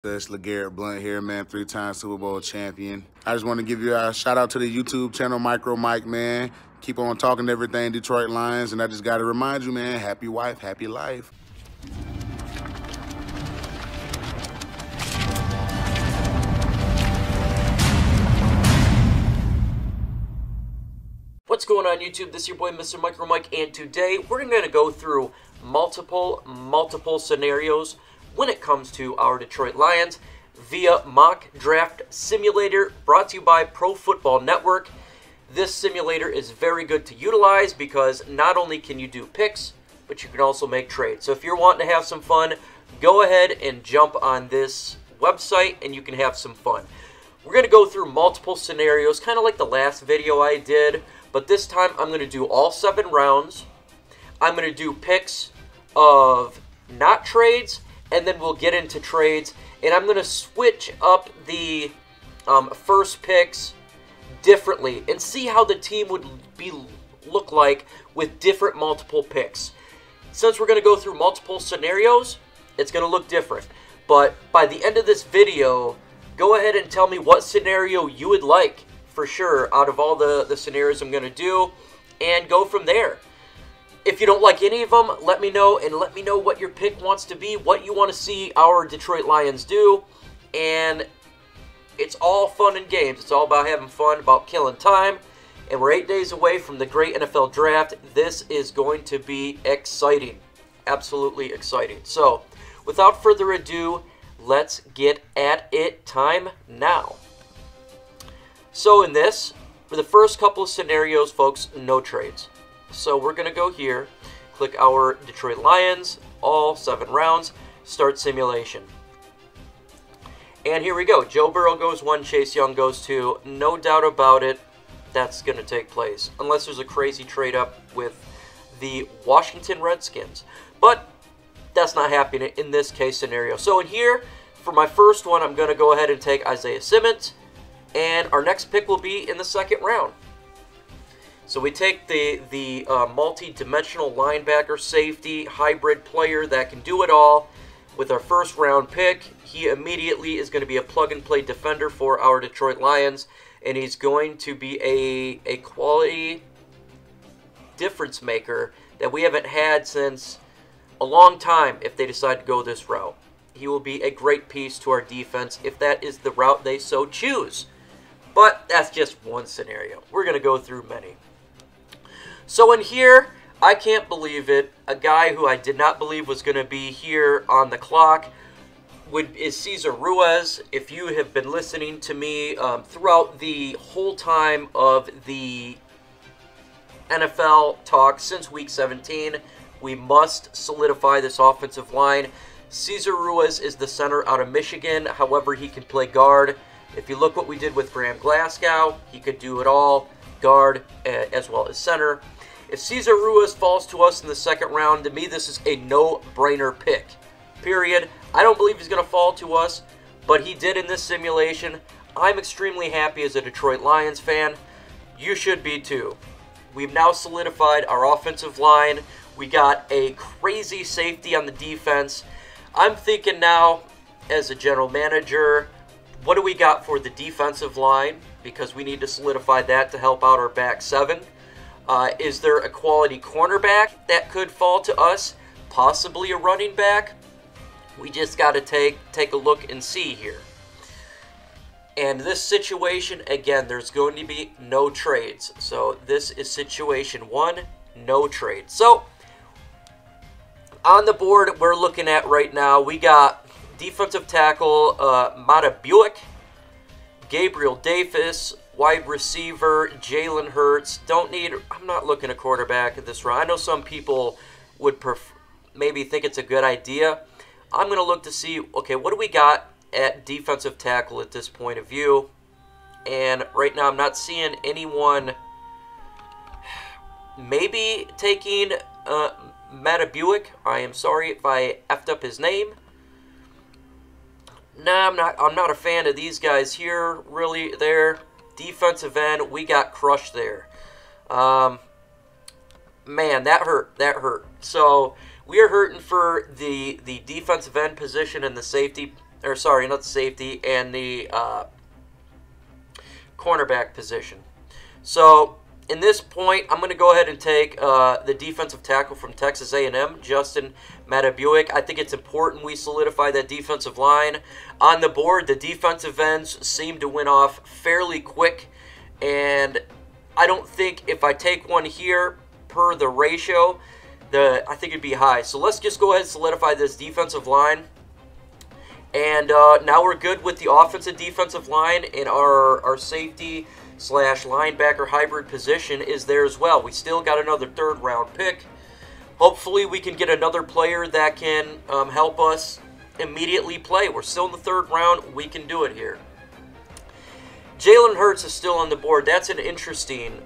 It's LeGarrette Blount here, man, 3-time Super Bowl champion. I just want to give you a shout out to the YouTube channel, Micro Mike, man. Keep on talking everything Detroit Lions, and I just got to remind you, man, happy wife, happy life. What's going on YouTube? This is your boy Mr. Micro Mike, and today we're going to go through multiple scenarios when it comes to our Detroit Lions via Mock Draft Simulator, brought to you by Pro Football Network. This simulator is very good to utilize because not only can you do picks, but you can also make trades. So if you're wanting to have some fun, go ahead and jump on this website and you can have some fun. We're going to go through multiple scenarios, kind of like the last video I did, but this time I'm going to do all 7 rounds. I'm going to do picks of not trades, and then we'll get into trades. And I'm going to switch up the first picks differently and see how the team would look like with different multiple picks. Since we're going to go through multiple scenarios, it's going to look different. But by the end of this video, go ahead and tell me what scenario you would like for sure out of all the scenarios I'm going to do, and go from there. If you don't like any of them, let me know, and let me know what your pick wants to be, what you want to see our Detroit Lions do, and it's all fun and games. It's all about having fun, about killing time, and we're 8 days away from the great NFL Draft. This is going to be exciting, absolutely exciting. So, without further ado, let's get at it. Time now. So in this, for the first couple of scenarios, folks, no trades. So we're going to go here, click our Detroit Lions, all 7 rounds, start simulation. And here we go. Joe Burrow goes 1, Chase Young goes 2. No doubt about it, that's going to take place. Unless there's a crazy trade up with the Washington Redskins. But that's not happening in this case scenario. So in here, for my first one, I'm going to go ahead and take Isaiah Simmons. And our next pick will be in the 2nd round. So we take the multi-dimensional linebacker, safety, hybrid player that can do it all with our 1st round pick. He immediately is going to be a plug-and-play defender for our Detroit Lions, and he's going to be a quality difference maker that we haven't had since a long time if they decide to go this route. He will be a great piece to our defense if that is the route they so choose. But that's just one scenario. We're going to go through many. So in here, I can't believe it, a guy who I did not believe was going to be here on the clock is Cesar Ruiz. If you have been listening to me throughout the whole time of the NFL talk since Week 17, we must solidify this offensive line. Cesar Ruiz is the center out of Michigan. However, he can play guard. If you look what we did with Graham Glasgow, he could do it all, guard as well as center. If Cesar Ruiz falls to us in the 2nd round, to me this is a no-brainer pick, period. I don't believe he's going to fall to us, but he did in this simulation. I'm extremely happy as a Detroit Lions fan. You should be too. We've now solidified our offensive line. We got a crazy safety on the defense. I'm thinking now, as a general manager, what do we got for the defensive line? Because we need to solidify that to help out our back 7. Is there a quality cornerback that could fall to us? Possibly a running back? We just got to take a look and see here. And this situation, again, there's going to be no trades. So this is situation 1, no trades. So on the board we're looking at right now, we got defensive tackle Mata Buick, Gabriel Davis, wide receiver Jalen Hurts. I'm not looking at quarterback at this round. I know some people would maybe think it's a good idea. I'm going to look to see, okay, what do we got at defensive tackle at this point of view? And right now I'm not seeing anyone maybe taking Mata Buick. I am sorry if I effed up his name. Nah, I'm not a fan of these guys here, really, there. Defensive end, we got crushed there. Man, that hurt. So, we are hurting for the defensive end position and the safety or sorry, not the safety, and the cornerback position. So in this point, I'm going to go ahead and take the defensive tackle from Texas A&M, Justin Matabuik. I think it's important we solidify that defensive line. On the board, the defensive ends seem to win off fairly quick, and I don't think if I take one here per the ratio, I think it'd be high. So let's just go ahead and solidify this defensive line. And now we're good with the offensive defensive line, and our safety / linebacker hybrid position is there as well. We still got another third-round pick. Hopefully we can get another player that can help us immediately play. We're still in the third round. We can do it here. Jalen Hurts is still on the board. That's an interesting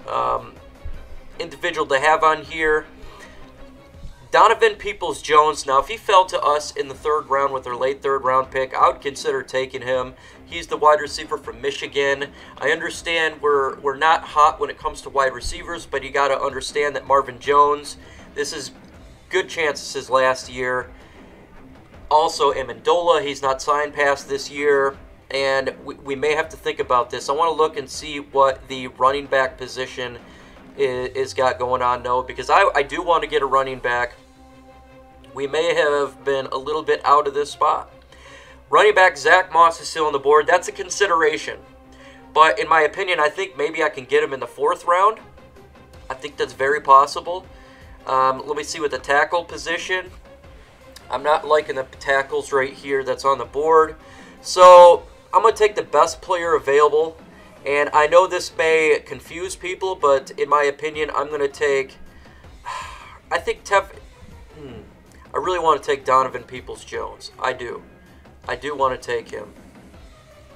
individual to have on here. Donovan Peoples-Jones. Now, if he fell to us in the third round with our late third-round pick, I would consider taking him. He's the wide receiver from Michigan. I understand we're not hot when it comes to wide receivers, but you got to understand that Marvin Jones, this is good chances his last year. Also, Amendola, he's not signed past this year, and we may have to think about this. I want to look and see what the running back position is got going on now, because I do want to get a running back. We may have been a little bit out of this spot. Running back Zach Moss is still on the board. That's a consideration. But in my opinion, I think maybe I can get him in the fourth round. I think that's very possible. Let me see with the tackle position. I'm not liking the tackles right here that's on the board. So I'm going to take the best player available. And I know this may confuse people, but in my opinion, I'm going to take... I think I really want to take Donovan Peoples-Jones. I do. I do want to take him.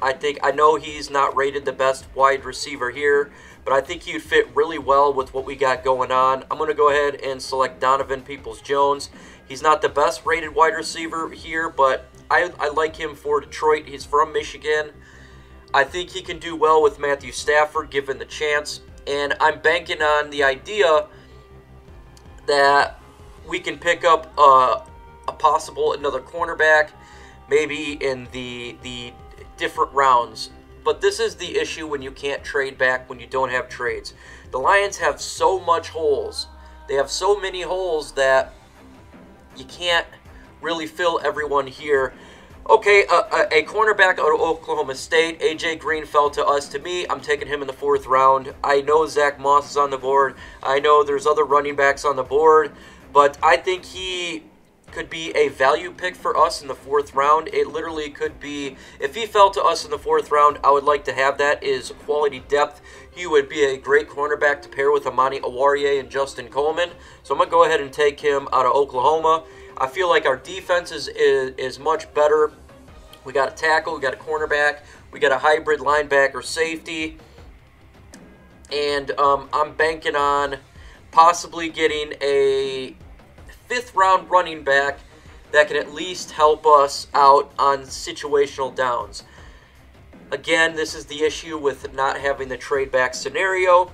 I know he's not rated the best wide receiver here, but I think he'd fit really well with what we got going on. I'm going to go ahead and select Donovan Peoples-Jones. He's not the best rated wide receiver here, but I like him for Detroit. He's from Michigan. I think he can do well with Matthew Stafford given the chance. And I'm banking on the idea that we can pick up another cornerback, maybe in the different rounds. But this is the issue when you can't trade back, when you don't have trades. The Lions have so much holes. They have so many holes that you can't really fill everyone here. Okay, a cornerback out of Oklahoma State, A.J. Green fell to us. To me, I'm taking him in the fourth round. I know Zach Moss is on the board. I know there's other running backs on the board. But I think he could be a value pick for us in the fourth round. It literally could be, if he fell to us in the fourth round, I would like to have that, is quality depth. He would be a great cornerback to pair with Amani Oruwariye and Justin Coleman. So I'm going to go ahead and take him out of Oklahoma. I feel like our defense is much better. We got a tackle, we got a cornerback, we got a hybrid linebacker safety. And I'm banking on possibly getting a fifth-round running back that can at least help us out on situational downs. Again, this is the issue with not having the trade back scenario,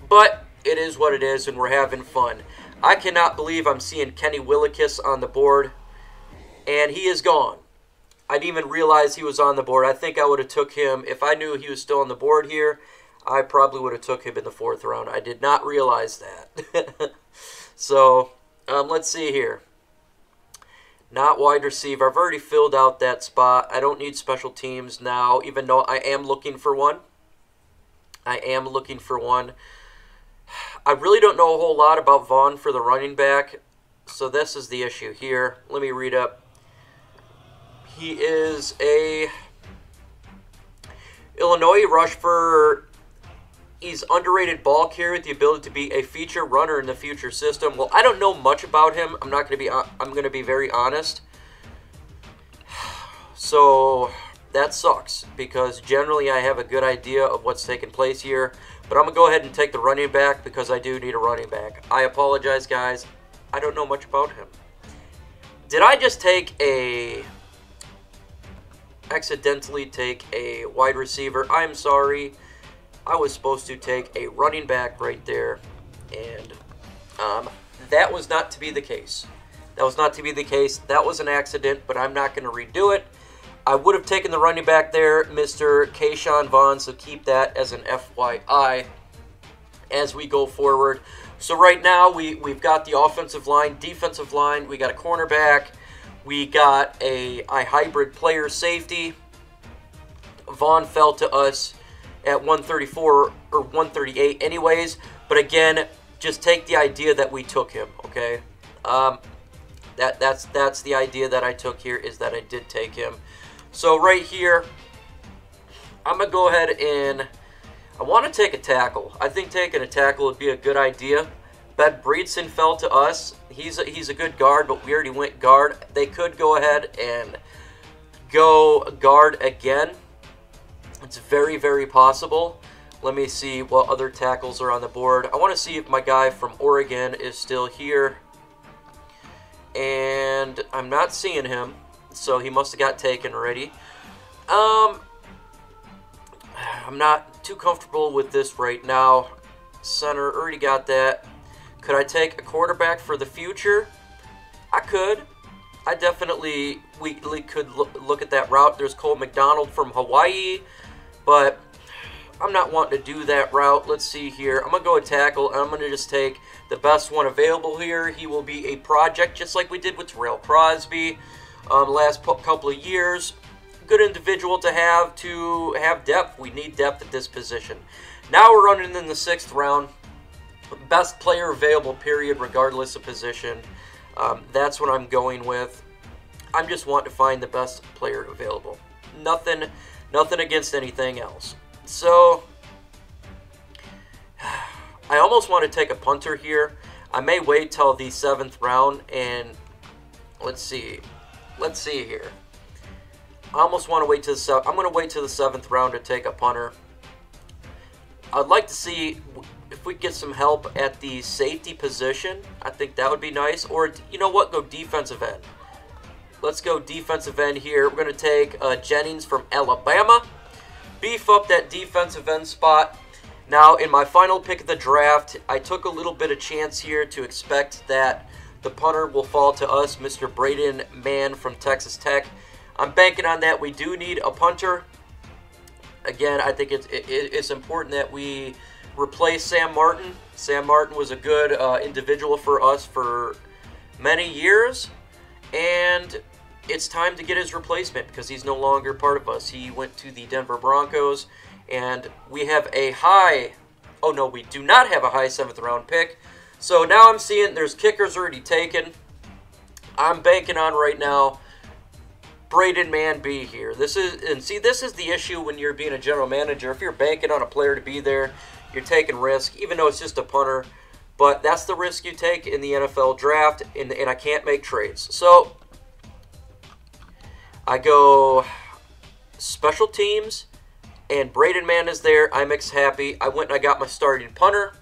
but it is what it is, and we're having fun. I cannot believe I'm seeing Kenny Willekes on the board, and he is gone. I didn't even realize he was on the board. I think I would have took him, if I knew he was still on the board here, I probably would have took him in the fourth round. I did not realize that. So, let's see here. Not wide receiver. I've already filled out that spot. I don't need special teams now, even though I am looking for one. I am looking for one. I really don't know a whole lot about Vaughn for the running back, so this is the issue here. Let me read up. He is a Illinois rush for... He's underrated ball carrier with the ability to be a feature runner in the future system. Well, I don't know much about him. I'm going to be very honest. So that sucks, because generally I have a good idea of what's taking place here. But I'm going to go ahead and take the running back because I do need a running back. I apologize, guys. I don't know much about him. Did I just accidentally take a wide receiver? I'm sorry. I was supposed to take a running back right there, and that was not to be the case. That was not to be the case. That was an accident, but I'm not going to redo it. I would have taken the running back there, Mr. Keyshawn Vaughn, so keep that as an FYI as we go forward. So right now, we've got the offensive line, defensive line, we got a cornerback, we got a hybrid player safety. Vaughn fell to us at 134 or 138 anyways, but again, just take the idea that we took him, okay? That's the idea that I took here, is that I did take him. So right here, I'm going to go ahead and I want to take a tackle. I think taking a tackle would be a good idea. Ben Breedson fell to us. He's a good guard, but we already went guard. They could go ahead and go guard again. It's very, very possible. Let me see what other tackles are on the board. I want to see if my guy from Oregon is still here. And I'm not seeing him, so he must have got taken already. I'm not too comfortable with this right now. Center, already got that. Could I take a quarterback for the future? I could. I definitely could look at that route. There's Cole McDonald from Hawaii, but I'm not wanting to do that route. Let's see here. I'm going to go a tackle, and I'm going to just take the best one available here. He will be a project, just like we did with Terrell Crosby the last couple of years. Good individual to have depth. We need depth at this position. Now we're running in the 6th round. Best player available, period, regardless of position. That's what I'm going with. I'm just wanting to find the best player available. Nothing against anything else. So I almost want to take a punter here. I may wait till the 7th round, and let's see here. I almost want to wait till the I'm going to wait till the 7th round to take a punter. I'd like to see if we get some help at the safety position. I think that would be nice. Or, you know what, go defensive end. Let's go defensive end here. We're going to take Jennings from Alabama. Beef up that defensive end spot. Now, in my final pick of the draft, I took a little bit of chance here to expect that the punter will fall to us, Mr. Braden Mann from Texas Tech. I'm banking on that. We do need a punter. Again, I think it's important that we replace Sam Martin. Sam Martin was a good individual for us for many years, and it's time to get his replacement because he's no longer part of us. He went to the Denver Broncos, and we have a high, oh no, we do not have a high 7th round pick. So now I'm seeing there's kickers already taken. I'm banking on right now Braden Mann be here. This is the issue when you're being a general manager. If you're banking on a player to be there, you're taking risk, even though it's just a punter. But that's the risk you take in the NFL draft, and I can't make trades. So I go special teams, and Braden Mann is there. I'm happy. I went and I got my starting punter.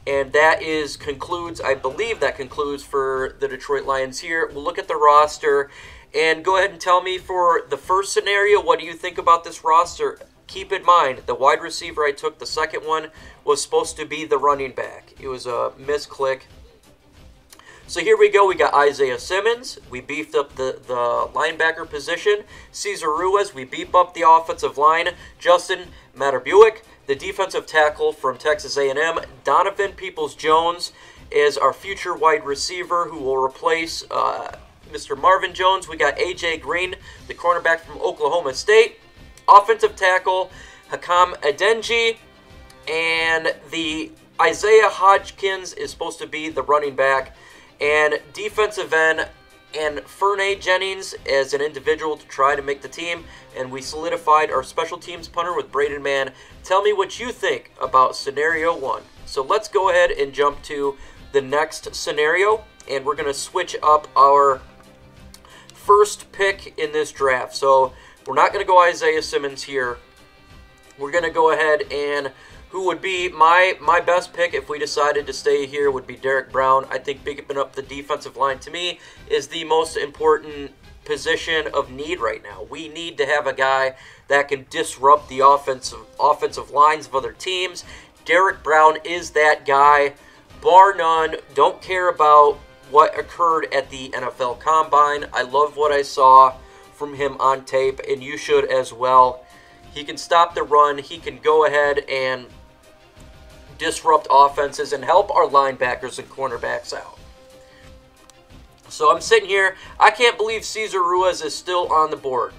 And that concludes, I believe that concludes for the Detroit Lions here. We'll look at the roster and go ahead and tell me for the first scenario, what do you think about this roster? Keep in mind, the wide receiver I took, the second one, was supposed to be the running back. It was a misclick. So here we go. We got Isaiah Simmons. We beefed up the linebacker position. Cesar Ruiz. We beefed up the offensive line. Justin Matabuick, the defensive tackle from Texas A&M. Donovan Peoples-Jones is our future wide receiver who will replace Mr. Marvin Jones. We got A.J. Green, the cornerback from Oklahoma State. Offensive tackle, Hakeem Adeniji. And the Isaiah Hodgkins is supposed to be the running back. And defensive end, and Fernay Jennings as an individual to try to make the team. And we solidified our special teams punter with Braden Mann. Tell me what you think about scenario 1. So let's go ahead and jump to the next scenario. And we're going to switch up our first pick in this draft. So we're not going to go Isaiah Simmons here. We're going to go ahead and who would be my best pick if we decided to stay here would be Derek Brown. I think picking up the defensive line to me is the most important position of need right now. We need to have a guy that can disrupt the offensive lines of other teams. Derek Brown is that guy, bar none. Don't care about what occurred at the NFL Combine. I love what I saw from him on tape, and you should as well. He can stop the run. He can go ahead and disrupt offenses and help our linebackers and cornerbacks out. So I'm sitting here. I can't believe Cesar Ruiz is still on the board.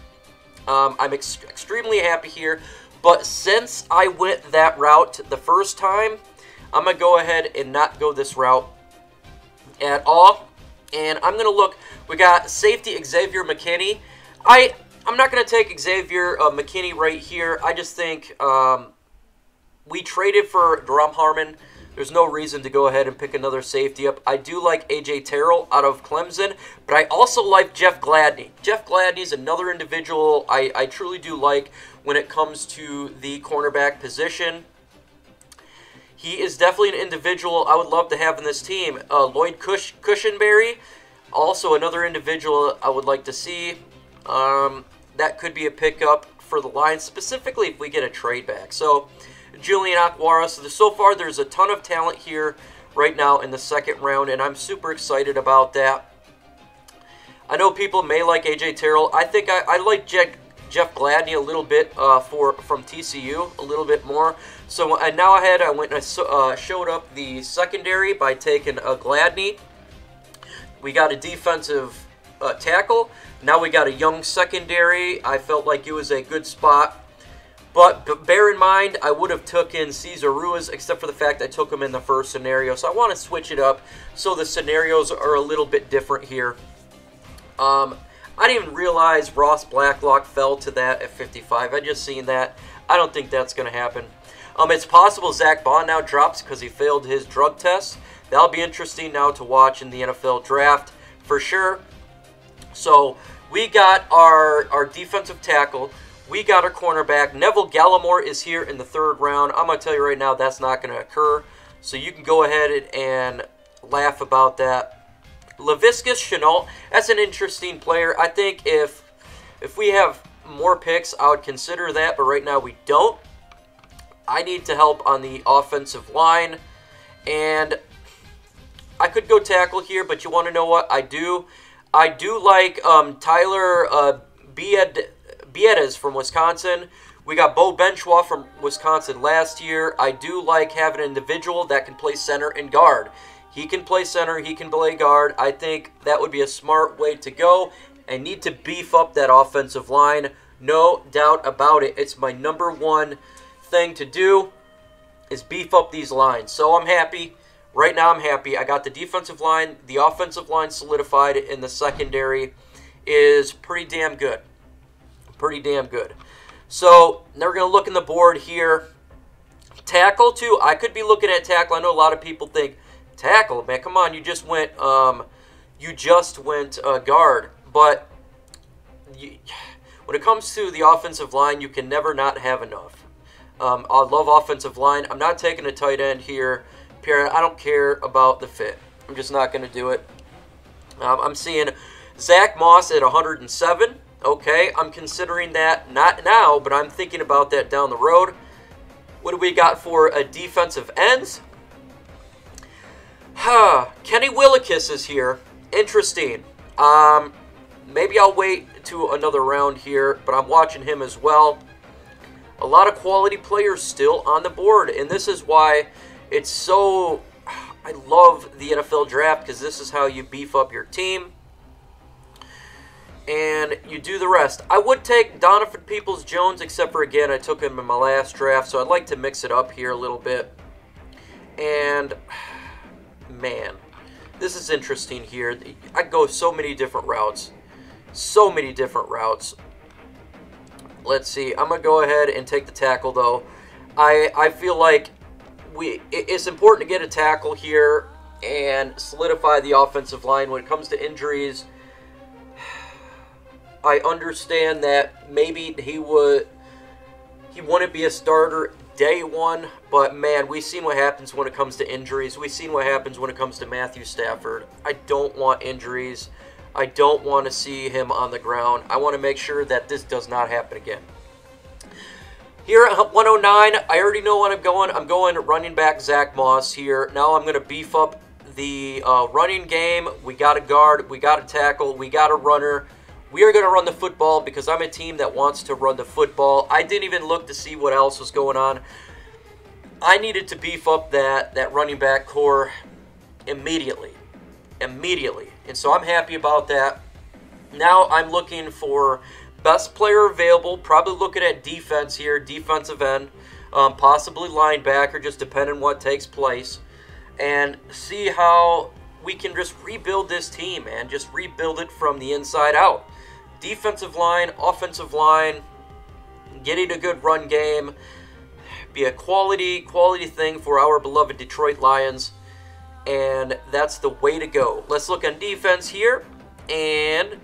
I'm extremely happy here. But since I went that route the first time, I'm going to go ahead and not go this route at all. And I'm going to look. We got safety Xavier McKinney. I'm not going to take Xavier McKinney right here. I just think we traded for Duram Harmon. There's no reason to go ahead and pick another safety up. I do like A.J. Terrell out of Clemson, but I also like Jeff Gladney. Jeff Gladney is another individual I truly do like when it comes to the cornerback position. He is definitely an individual I would love to have in this team. Lloyd Cushenberry, also another individual I would like to see. That could be a pickup for the Lions, specifically if we get a trade back. So, Julian Okwara. So far, there's a ton of talent here right now in the second round, and I'm super excited about that. I know people may like A.J. Terrell. I think I like Jeff Gladney a little bit from TCU, a little bit more. So now I went and showed up the secondary by taking Gladney. We got a defensive tackle. Now we got a young secondary. I felt like it was a good spot. But bear in mind, I would have taken Cesar Ruiz, except for the fact I took him in the first scenario. So I want to switch it up so the scenarios are a little bit different here. I didn't even realize Ross Blacklock fell to that at 55. I just seen that. I don't think that's going to happen. It's possible Zach Bond now drops because he failed his drug test. That'll be interesting now to watch in the NFL draft for sure. So we got our defensive tackle. We got our cornerback. Neville Gallimore is here in the third round. I'm going to tell you right now that's not going to occur. So you can go ahead and laugh about that. Laviska Shenault, that's an interesting player. I think if we have more picks, I would consider that. But right now we don't. I need to help on the offensive line. And I could go tackle here, but you want to know what? I do like Tyler Biedes from Wisconsin. We got Bo Benchwa from Wisconsin last year. I do like having an individual that can play center and guard. He can play center. He can play guard. I think that would be a smart way to go. I need to beef up that offensive line. No doubt about it. It's my number one thing to do is beef up these lines. So I'm happy. Right now I'm happy. I got the defensive line. The offensive line solidified in the secondary is pretty damn good. Pretty damn good. So now we're going to look in the board here. Tackle, too. I could be looking at tackle. I know a lot of people think, tackle, man, come on, you just went guard. But when it comes to the offensive line, you can never not have enough. I love offensive line. I'm not taking a tight end here. Pierre, I don't care about the fit. I'm just not going to do it. I'm seeing Zach Moss at 107. Okay, I'm considering that not now, but I'm thinking about that down the road. What do we got for a defensive ends? Kenny Willekes is here. Interesting. Maybe I'll wait to another round here, but I'm watching him as well. A lot of quality players still on the board, and this is why it's so... I love the NFL draft because this is how you beef up your team. And you do the rest. I would take Donovan Peoples-Jones, except for, again, I took him in my last draft, so I'd like to mix it up here a little bit. And, man, this is interesting here. I go so many different routes. So many different routes. Let's see. I'm going to go ahead and take the tackle, though. I feel like it's important to get a tackle here and solidify the offensive line. When it comes to injuries, I understand that maybe he wouldn't be a starter day one, but man, we've seen what happens when it comes to injuries. We've seen what happens when it comes to Matthew Stafford. I don't want injuries. I don't want to see him on the ground. I want to make sure that this does not happen again. Here at 109, I already know what I'm going. I'm going running back Zach Moss here. Now I'm going to beef up the running game. We got a guard. We got a tackle. We got a runner. We are going to run the football because I'm a team that wants to run the football. I didn't even look to see what else was going on. I needed to beef up that running back core immediately. And so I'm happy about that. Now I'm looking for best player available, probably looking at defense here, defensive end, possibly linebacker, just depending on what takes place, and see how we can just rebuild this team, man. Just rebuild it from the inside out. Defensive line, offensive line, getting a good run game, be a quality thing for our beloved Detroit Lions, and that's the way to go. Let's look on defense here, and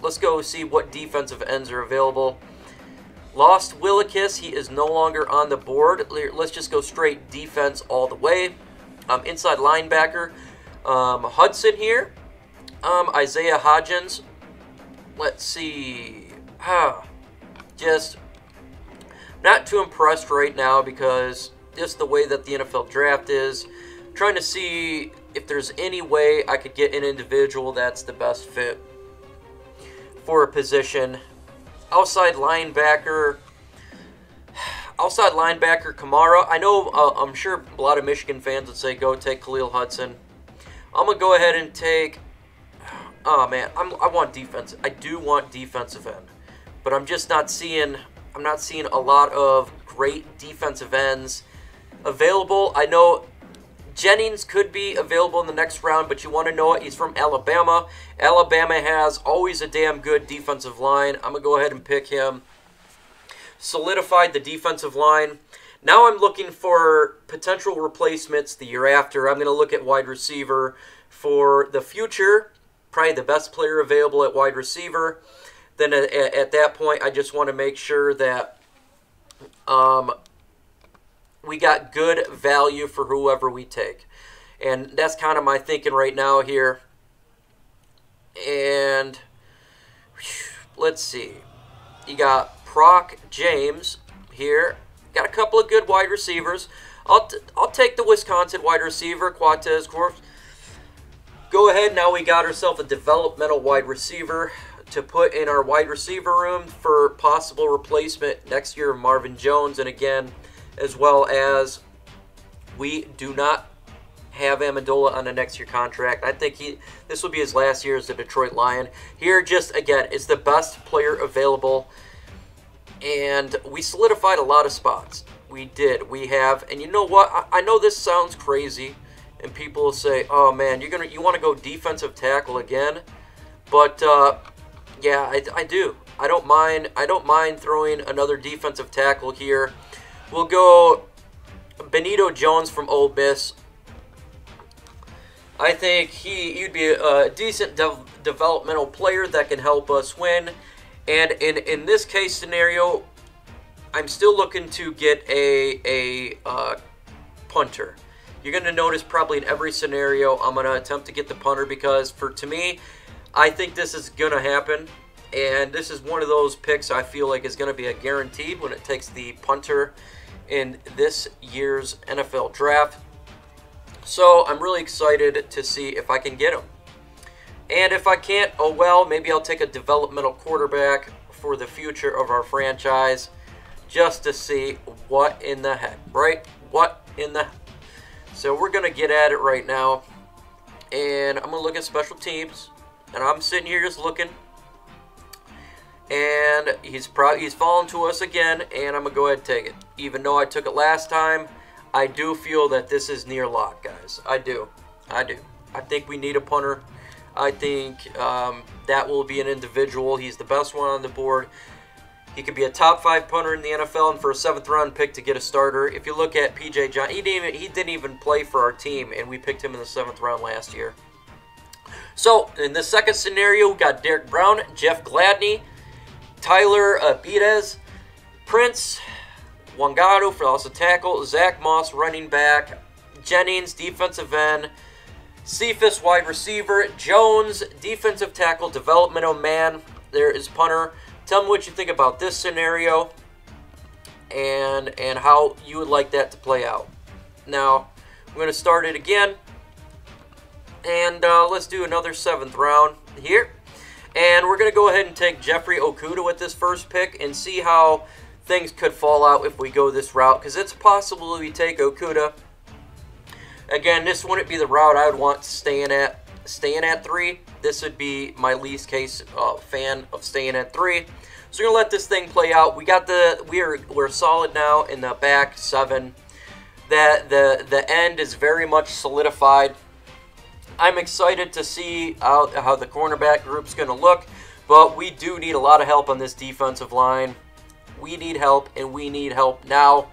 let's go see what defensive ends are available. Lost Willekes, he is no longer on the board. Let's just go straight defense all the way. Inside linebacker, Hudson here. Isaiah Hodgins. Let's see. Just not too impressed right now because just the way that the NFL draft is. Trying to see if there's any way I could get an individual that's the best fit for a position. Outside linebacker, Kamara. I know, I'm sure a lot of Michigan fans would say go take Khalil Hudson. I'm gonna go ahead and take. Oh man, I want defense. I do want defensive end, but I'm just not seeing. I'm not seeing a lot of great defensive ends available. I know Jennings could be available in the next round, but you want to know it. He's from Alabama. Alabama has always a damn good defensive line. I'm going to go ahead and pick him. Solidified the defensive line. Now I'm looking for potential replacements the year after. I'm going to look at wide receiver for the future. Probably the best player available at wide receiver. Then at that point, I just want to make sure that we got good value for whoever we take. And that's kind of my thinking right now here. And let's see. You got Proc James here. Got a couple of good wide receivers. I'll take the Wisconsin wide receiver, Quatez Corp. Go ahead. Now we got ourselves a developmental wide receiver to put in our wide receiver room for possible replacement next year of Marvin Jones. And again, as well as we do not have Amendola on the next year contract. I think this will be his last year as a Detroit Lion. Here, just again, is the best player available, and we solidified a lot of spots. We did. We have, and you know what? I know this sounds crazy, and people will say, "Oh man, you want to go defensive tackle again?" But yeah, I do. I don't mind throwing another defensive tackle here. We'll go Benito Jones from Ole Miss. I think he'd be a decent developmental player that can help us win. And in this case scenario, I'm still looking to get a punter. You're going to notice probably in every scenario, I'm going to attempt to get the punter because to me, I think this is going to happen. And this is one of those picks I feel like is going to be a guaranteed when it takes the punter in this year's NFL draft. So I'm really excited to see if I can get him. And if I can't, oh well, maybe I'll take a developmental quarterback for the future of our franchise just to see what in the heck, right? What in the heck? So we're going to get at it right now. And I'm going to look at special teams. And I'm sitting here just looking. And he's fallen to us again, and I'm going to go ahead and take it. Even though I took it last time, I do feel that this is near lock, guys. I do. I think we need a punter. I think that will be an individual. He's the best one on the board. He could be a top 5 punter in the NFL, and for a 7th round pick to get a starter. If you look at P.J. John, he didn't even play for our team, and we picked him in the 7th round last year. So, in the second scenario, we got Derek Brown, Jeff Gladney, Tyler Beatez, Prince, Wangado for also tackle, Zach Moss running back, Jennings defensive end, Cephas wide receiver, Jones defensive tackle, developmental man. There is punter. Tell me what you think about this scenario and how you would like that to play out. Now, I'm going to start it again, and let's do another 7th round here. And we're going to go ahead and take Jeffrey Okudah with this first pick and see how things could fall out if we go this route, because it's possible we take Okudah. Again, this wouldn't be the route I would want staying at 3. This would be my least case fan of staying at 3. So we're gonna let this thing play out. We're solid now in the back 7. That the end is very much solidified. I'm excited to see how the cornerback group's gonna look, but we do need a lot of help on this defensive line. We need help, and we need help now.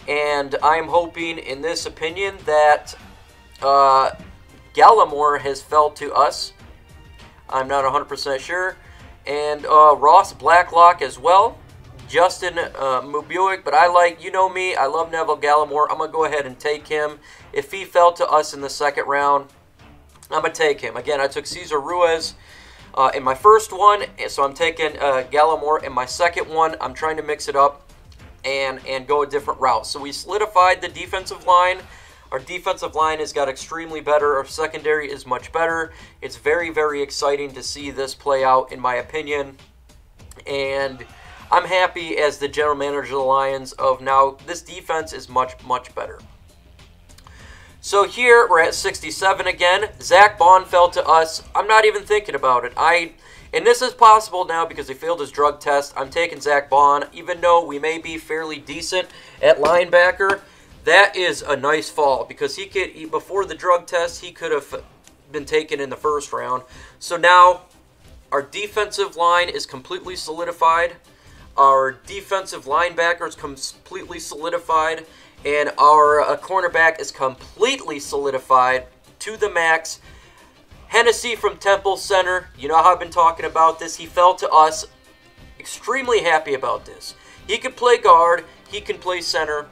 And I'm hoping, in this opinion, that Gallimore has fell to us. I'm not 100% sure. And Ross Blacklock as well. Justin Mubuick, but I like, you know me, I love Neville Gallimore. I'm going to go ahead and take him. If he fell to us in the second round, I'm going to take him. Again, I took Cesar Ruiz in my first one, so I'm taking Gallimore in my second one. I'm trying to mix it up and go a different route. So we solidified the defensive line. Our defensive line has got extremely better. Our secondary is much better. It's very, very exciting to see this play out, in my opinion. And I'm happy as the general manager of the Lions of now this defense is much, much better. So here we're at 67 again. Zach Bond fell to us. I'm not even thinking about it. And this is possible now because he failed his drug test. I'm taking Zach Bond, even though we may be fairly decent at linebacker. That is a nice fall because before the drug test, he could have been taken in the first round. So now our defensive line is completely solidified. Our defensive linebacker is completely solidified. And our cornerback is completely solidified to the max. Hennessy from Temple Center, you know how I've been talking about this. He fell to us. Extremely happy about this. He can play guard. He can play center.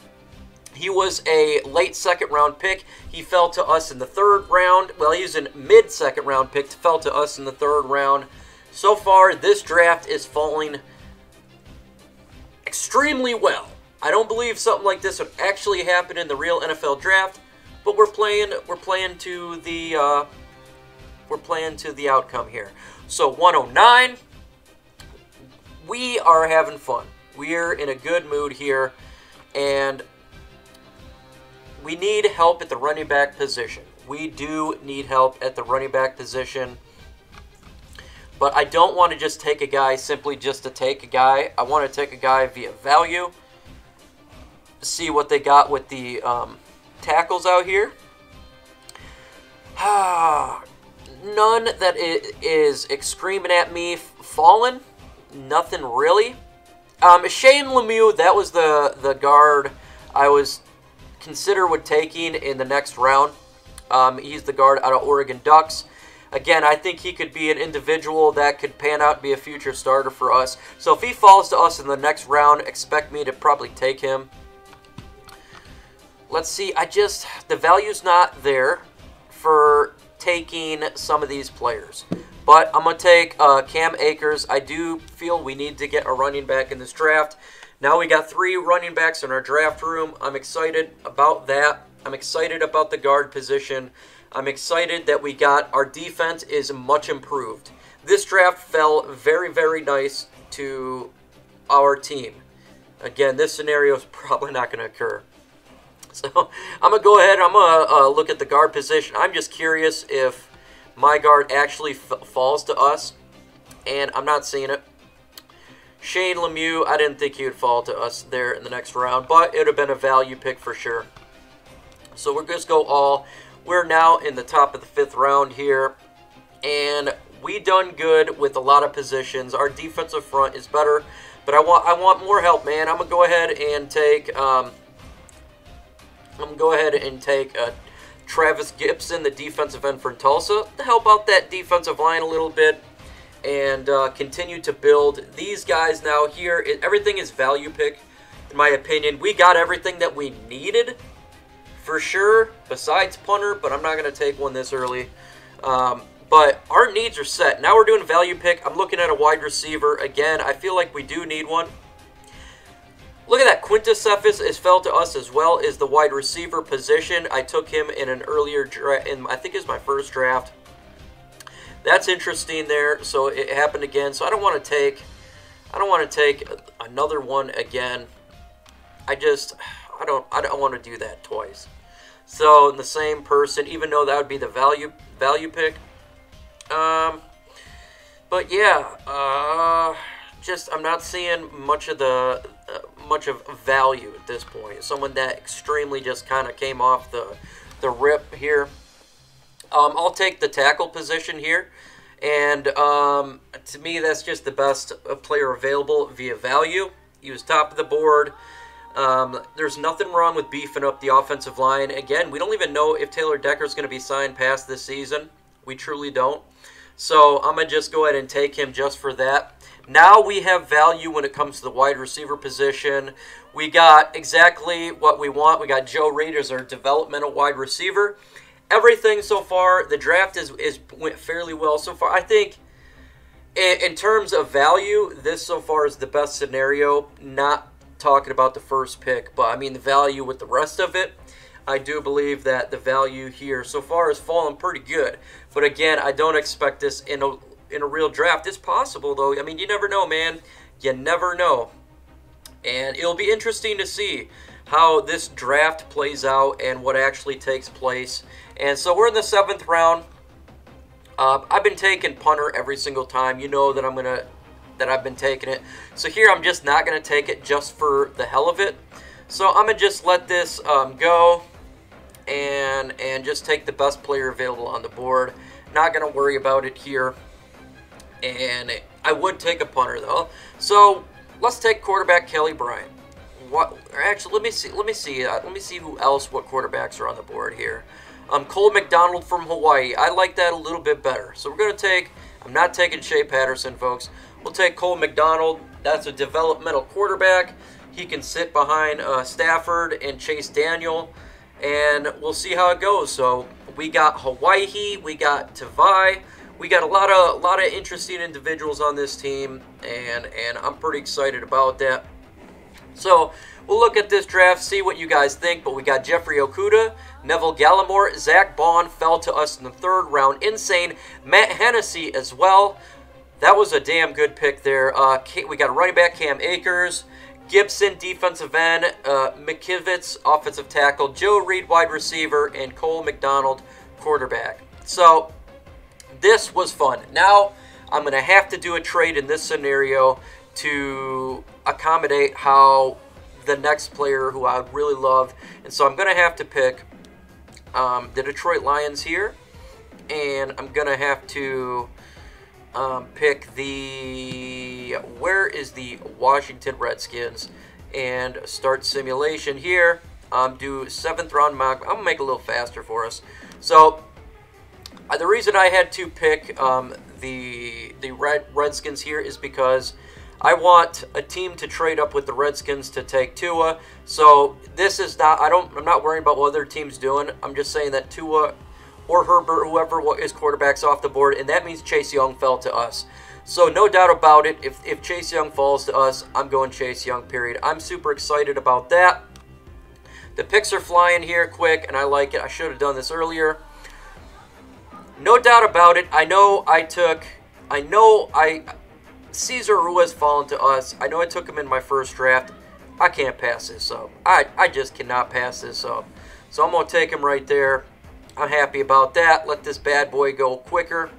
He was a late second round pick. He fell to us in the third round. Well, he was a mid second round pick. Fell to us in the third round. So far, this draft is falling extremely well. I don't believe something like this would actually happen in the real NFL draft, but we're playing to the outcome here. So 109, we are having fun. We're in a good mood here, and we need help at the running back position. We do need help at the running back position. But I don't want to just take a guy simply just to take a guy. I want to take a guy via value. See what they got with the tackles out here. None that is screaming at me fallen. Nothing really. Shane Lemieux, that was the guard I was would taking in the next round. He's the guard out of Oregon Ducks. Again, I think he could be an individual that could pan out and be a future starter for us. So if he falls to us in the next round, expect me to probably take him. Let's see, the value's not there for taking some of these players. But I'm going to take Cam Akers. I do feel we need to get a running back in this draft. Now we got 3 running backs in our draft room. I'm excited about that. I'm excited about the guard position. I'm excited that our defense is much improved. This draft fell very, very nice to our team. Again, this scenario is probably not going to occur. So I'm going to go ahead. I'm going to look at the guard position. I'm just curious if my guard actually falls to us, and I'm not seeing it. Shane Lemieux, I didn't think he would fall to us there in the next round, but it would have been a value pick for sure. So we're just go all. We're now in the top of the 5th round here, and we done good with a lot of positions. Our defensive front is better, but I want more help, man. I'm gonna go ahead and take Travis Gibson, the defensive end for Tulsa, to help out that defensive line a little bit and continue to build these guys. Now here, everything is value pick, in my opinion. We got everything that we needed for sure, besides punter, but I'm not going to take one this early. But our needs are set. Now we're doing value pick. I'm looking at a wide receiver. Again, I feel like we do need one. Look at that. Quintus Cephas is fell to us as well as the wide receiver position. I took him in an earlier draft, I think it was my first draft. that's interesting there. So it happened again. So I don't want to take another one again. I don't want to do that twice. So the same person, even though that would be the value pick. But yeah, just I'm not seeing much of value at this point. Someone that extremely just kind of came off the rip here. I'll take the tackle position here, and to me that's just the best player available via value. He was top of the board. There's nothing wrong with beefing up the offensive line. Again, we don't even know if Taylor Decker is going to be signed past this season. We truly don't. So I'm going to just go ahead and take him just for that. Now we have value when it comes to the wide receiver position. We got exactly what we want. We got Joe Reed as our developmental wide receiver. Everything so far, the draft went fairly well so far. I think in terms of value, this so far is the best scenario. Not talking about the first pick, but I mean the value with the rest of it. I do believe that the value here so far has fallen pretty good. But again, I don't expect this in a real draft. It's possible, though. I mean, you never know, man. You never know. And it'll be interesting to see how this draft plays out and what actually takes place. And so we're in the 7th round. I've been taking punter every single time. You know that I've been taking it. So here I'm just not going to take it just for the hell of it. So I'm going to just let this go and just take the best player available on the board. Not going to worry about it here. And I would take a punter, though. So let's take quarterback Kelly Bryant. Actually, let me see who else, what quarterbacks are on the board here. Cole McDonald from Hawaii. I like that a little bit better. So we're going to take, I'm not taking Shea Patterson, folks. We'll take Cole McDonald. That's a developmental quarterback. He can sit behind Stafford and Chase Daniel, and we'll see how it goes. So we got Hawaii, we got Tavai, we got a lot of interesting individuals on this team, and I'm pretty excited about that. So we'll look at this draft, see what you guys think. But we got Jeffrey Okudah, Neville Gallimore, Zach Bond fell to us in the 3rd round. Insane. Matt Hennessy as well. That was a damn good pick there. We got running back Cam Akers, Gibson defensive end, McKivitz offensive tackle, Joe Reed wide receiver, and Cole McDonald quarterback. So this was fun. Now I'm going to have to do a trade in this scenario to accommodate how the next player who I would really love. And so I'm going to have to pick the Detroit Lions here. And I'm going to have to pick where is the Washington Redskins, and start simulation here. Do 7th round mock. I'm going to make it a little faster for us. So the reason I had to pick the Redskins here is because I want a team to trade up with the Redskins to take Tua. So this is not, I'm not worrying about what other team's doing. I'm just saying that Tua or Herbert, whoever is quarterbacks off the board, and that means Chase Young fell to us. So no doubt about it, if Chase Young falls to us, I'm going Chase Young, period. I'm super excited about that. The picks are flying here quick, and I like it. I should have done this earlier. No doubt about it. Cesar Ruiz fallen to us. I know I took him in my first draft. I can't pass this up. I just cannot pass this up. So I'm going to take him right there. I'm happy about that. Let this bad boy go quicker.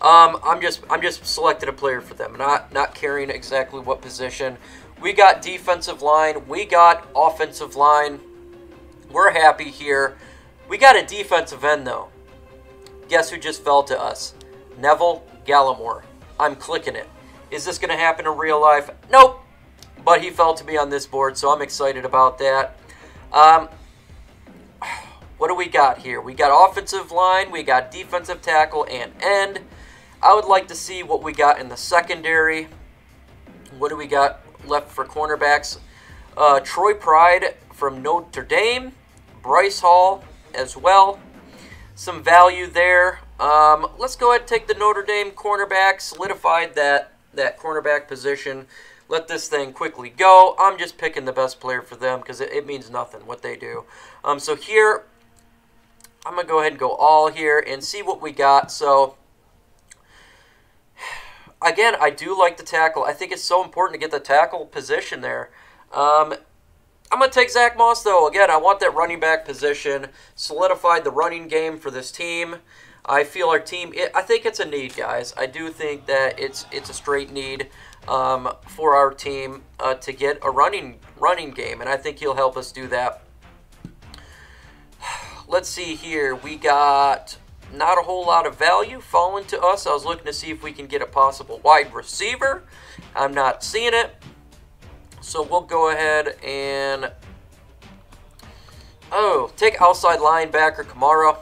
I'm just selecting a player for them, not caring exactly what position. We got defensive line. We got offensive line. We're happy here. We got a defensive end, though. Guess who just fell to us? Neville Gallimore. I'm clicking it. Is this going to happen in real life? Nope. But he fell to me on this board, so I'm excited about that. What do we got here? We got offensive line, we got defensive tackle and end. I would like to see what we got in the secondary. What do we got left for cornerbacks? Troy Pride from Notre Dame. Bryce Hall as well. Some value there. Let's go ahead and take the Notre Dame cornerback. Solidified that cornerback position. Let this thing quickly go. I'm just picking the best player for them because it means nothing what they do. So here, I'm going to go ahead and go all here and see what we got. So again, I do like the tackle. I think it's so important to get the tackle position there. I'm going to take Zach Moss, though. Again, I want that running back position. Solidified the running game for this team. I feel our team, I think it's a need, guys. I do think that it's a straight need for our team to get a running game, and I think he'll help us do that. Let's see here. We got not a whole lot of value falling to us. I was looking to see if we can get a possible wide receiver. I'm not seeing it. So we'll go ahead and take outside linebacker Kamara.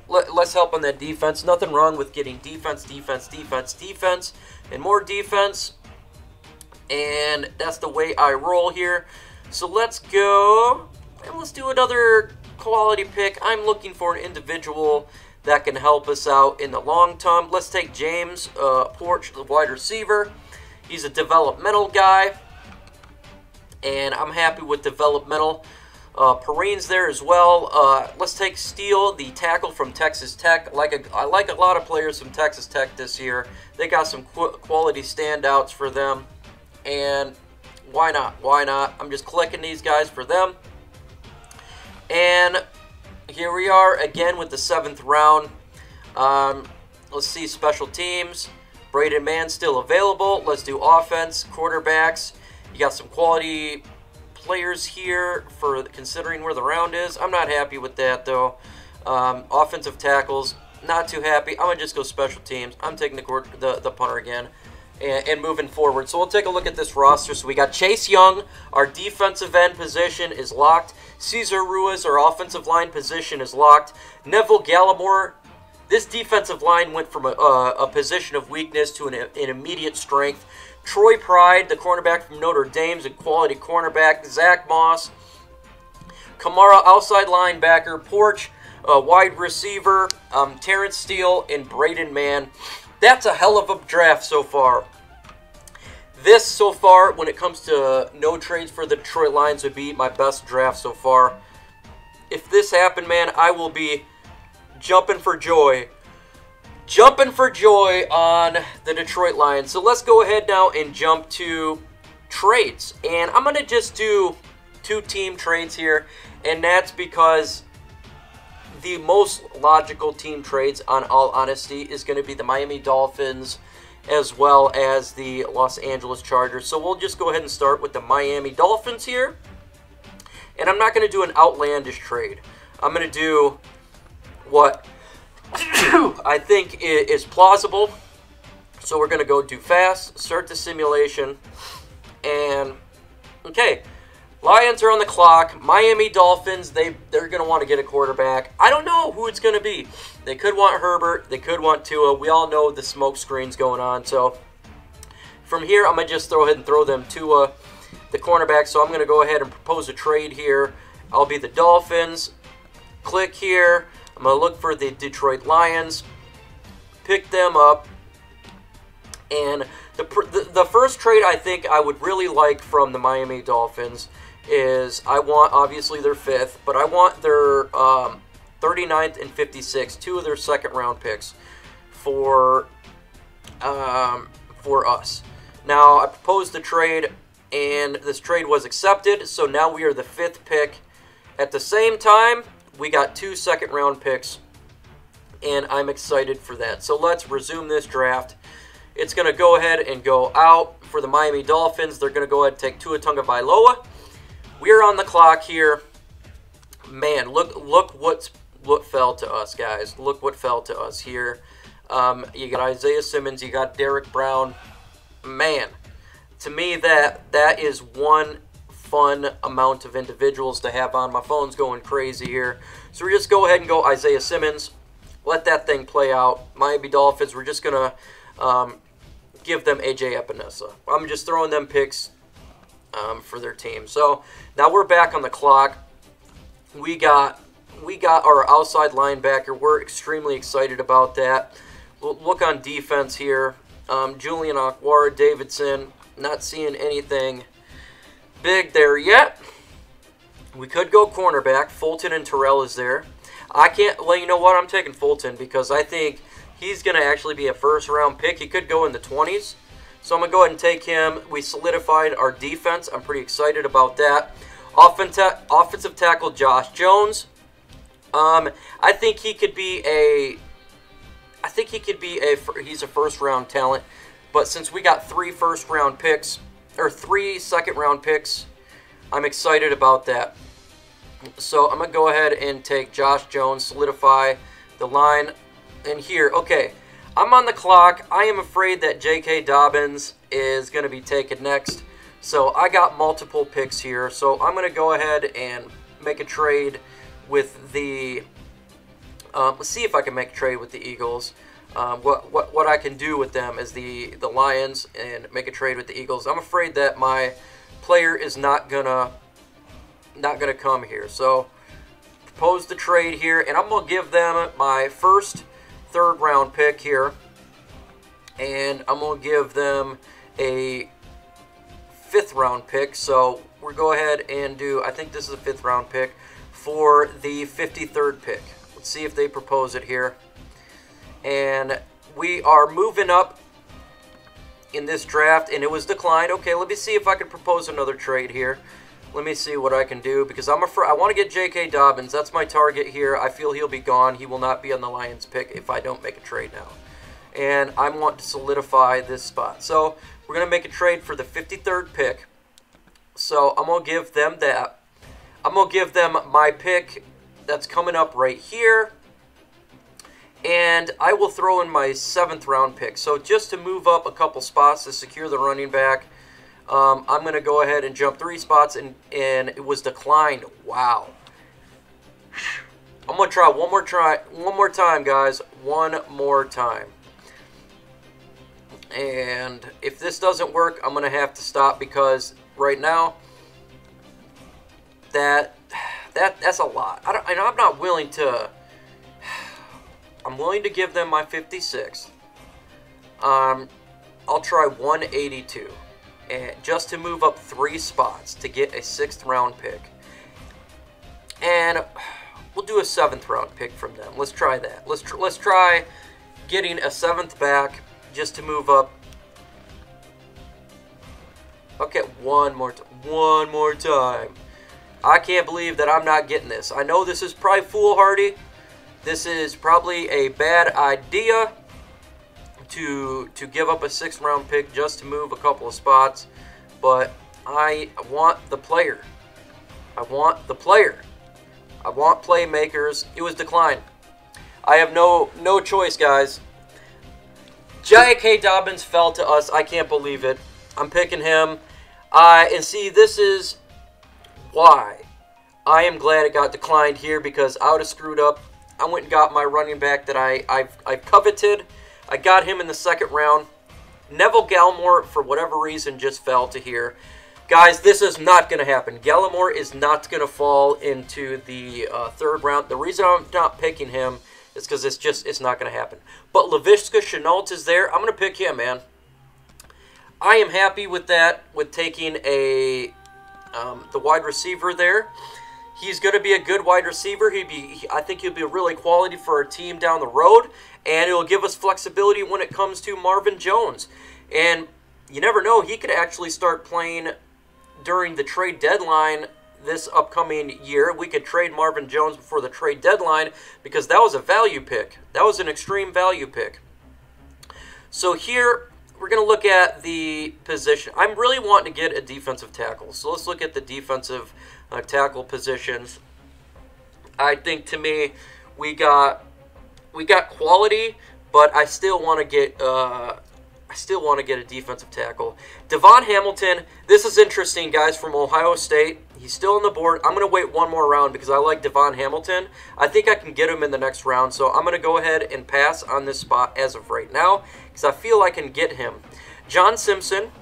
Let's help on that defense. Nothing wrong with getting defense, and more defense. And that's the way I roll here. So let's go and let's do another quality pick. I'm looking for an individual that can help us out in the long term. Let's take James Porch, the wide receiver. He's a developmental guy, and I'm happy with developmental. Perrine's there as well. Let's take Steele, the tackle from Texas Tech. I like a lot of players from Texas Tech this year. They got some quality standouts for them, and why not? Why not? I'm just clicking these guys for them. And here we are again with the 7th round. Let's see special teams. Braden Mann still available. Let's do offense, quarterbacks. You got some quality players here for considering where the round is. I'm not happy with that, though. Offensive tackles, not too happy. I'm going to just go special teams. I'm taking the punter again and moving forward. So we'll take a look at this roster. So we got Chase Young. Our defensive end position is locked. Cesar Ruiz, our offensive line position, is locked. Neville Gallimore. This defensive line went from a position of weakness to an immediate strength. Troy Pride, the cornerback from Notre Dame's a quality cornerback. Zach Moss. Kamara, outside linebacker. Porch, wide receiver. Terrence Steele, and Braden Mann. That's a hell of a draft so far. This, so far, when it comes to no trades for the Detroit Lions, would be my best draft so far. If this happened, man, I will be jumping for joy. Jumping for joy on the Detroit Lions. So let's go ahead now and jump to trades. And I'm going to just do 2-team trades here. And that's because the most logical team trades, on all honesty, is going to be the Miami Dolphins as well as the Los Angeles Chargers. So we'll just go ahead and start with the Miami Dolphins here. And I'm not going to do an outlandish trade. I'm going to do what I think is plausible. So we're going to go do fast, start the simulation, and okay, Lions are on the clock. Miami Dolphins, they're going to want to get a quarterback. I don't know who it's going to be. They could want Herbert. They could want Tua. We all know the smoke screen's going on. So from here, I'm going to just throw ahead and throw them Tua, the cornerback. So I'm going to go ahead and propose a trade here. I'll be the Dolphins. Click here. I'm going to look for the Detroit Lions. Pick them up. And the first trade I think I would really like from the Miami Dolphins is I want, obviously, their 5th, but I want their 39th and 56th, 2 of their second-round picks for us. Now, I proposed the trade, and this trade was accepted, so now we are the 5th pick. At the same time, we got 2 second-round picks, and I'm excited for that. So let's resume this draft. It's going to go ahead and go out for the Miami Dolphins. They're going to go ahead and take Tua Tagovailoa. We're on the clock here. Man, look what fell to us, guys. Look what fell to us here. You got Isaiah Simmons. You got Derek Brown. Man, to me, that is one fun amount of individuals to have on. My phone's going crazy here. So we just go ahead and go Isaiah Simmons. Let that thing play out. Miami Dolphins, we're just going to give them AJ Epinesa. I'm just throwing them picks for their team. So now we're back on the clock. We got our outside linebacker. We're extremely excited about that. We'll look on defense here. Julian Okwara Davidson. Not seeing anything big there yet. We could go cornerback. Fulton and Terrell is there. I can't. Well, you know what? I'm taking Fulton because I think He's going to actually be a first-round pick. He could go in the 20s. So I'm going to go ahead and take him. We solidified our defense. I'm pretty excited about that. Offensive tackle Josh Jones. I think he could be a... he's a first-round talent. But since we got 3 first-round picks, or 3 second-round picks, I'm excited about that. So I'm going to go ahead and take Josh Jones, solidify the line. And here, okay, I'm on the clock. I am afraid that J.K. Dobbins is going to be taken next. So I got multiple picks here. So I'm going to go ahead and make a trade with the... let's see if I can make a trade with the Eagles. What I can do with them is the Lions and make a trade with the Eagles. I'm afraid that my player is not gonna come here. So propose the trade here, and I'm gonna give them my first third-round pick here, and I'm gonna give them a 5th-round pick. So we'll go ahead and do, I think this is a 5th-round pick for the 53rd pick. Let's see if they propose it here. And we are moving up in this draft, and it was declined. Okay, let me see if I can propose another trade here. Let me see what I can do, because I want to get J.K. Dobbins. That's my target here. I feel he'll be gone. He will not be on the Lions pick if I don't make a trade now. And I want to solidify this spot. So we're going to make a trade for the 53rd pick. So I'm going to give them that. I'm going to give them my pick that's coming up right here. And I will throw in my 7th round pick. So just to move up a couple spots to secure the running back, I'm going to go ahead and jump 3 spots, and it was declined. Wow. I'm going to try one more time, guys. One more time. And if this doesn't work, I'm going to have to stop, because right now, that's a lot. I'm not willing to... I'm willing to give them my 56. I'll try 182. And just to move up 3 spots to get a 6th round pick. And we'll do a 7th round pick from them. Let's try that. Let's try getting a 7th back just to move up. Okay, one more time. I can't believe that I'm not getting this. I know this is probably foolhardy. This is probably a bad idea to give up a 6th round pick just to move a couple of spots, but I want the player. I want the player. I want playmakers. It was declined. I have no choice, guys. J.K. Dobbins fell to us. I can't believe it. I'm picking him. And see, this is why I am glad it got declined here, because I would have screwed up. I went and got my running back that I coveted. I got him in the 2nd round. Neville Gallimore, for whatever reason, just fell to here. Guys, this is not going to happen. Gallimore is not going to fall into the 3rd round. The reason I'm not picking him is because it's not going to happen. But Laviska Shenault is there. I'm going to pick him, man. I am happy with that, with taking the wide receiver there. He's going to be a good wide receiver. I think he'll be a really quality for our team down the road, and it'll give us flexibility when it comes to Marvin Jones. And you never know, he could actually start playing during the trade deadline this upcoming year. We could trade Marvin Jones before the trade deadline, because that was a value pick. That was an extreme value pick. So here, we're going to look at the position. I'm really wanting to get a defensive tackle. So let's look at the defensive tackle positions. I think, to me, we got quality, but I still want to get a defensive tackle. Devon Hamilton. This is interesting, guys, from Ohio State. He's still on the board. I'm going to wait one more round because I like Devon Hamilton. I think I can get him in the next round, so I'm going to go ahead and pass on this spot as of right now because I feel I can get him. John Simpson.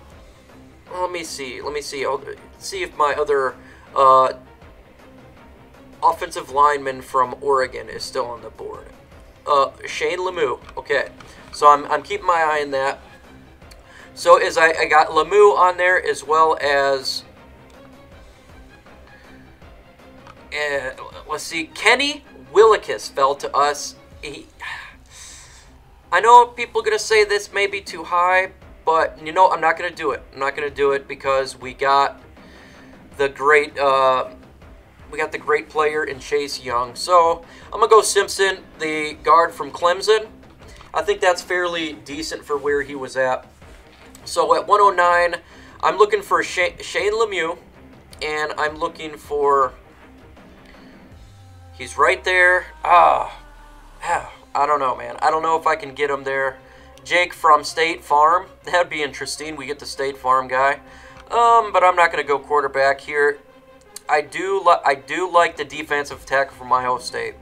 Let me see. I'll see if my other offensive lineman from Oregon is still on the board. Shane Lemieux. Okay, so I'm keeping my eye on that. So as I got Lemieux on there, as well as let's see, Kenny Willekes fell to us. I know people are going to say this may be too high, but, you know, I'm not going to do it. I'm not going to do it because we got the great player in Chase Young. So I'm going to go Simpson, the guard from Clemson. I think that's fairly decent for where he was at. So at 109, I'm looking for Shane Lemieux, and I'm looking for... He's right there. I don't know, man. I don't know if I can get him there. Jake from State Farm. That'd be interesting. We get the State Farm guy. But I'm not going to go quarterback here. I do like the defensive tackle from Ohio State.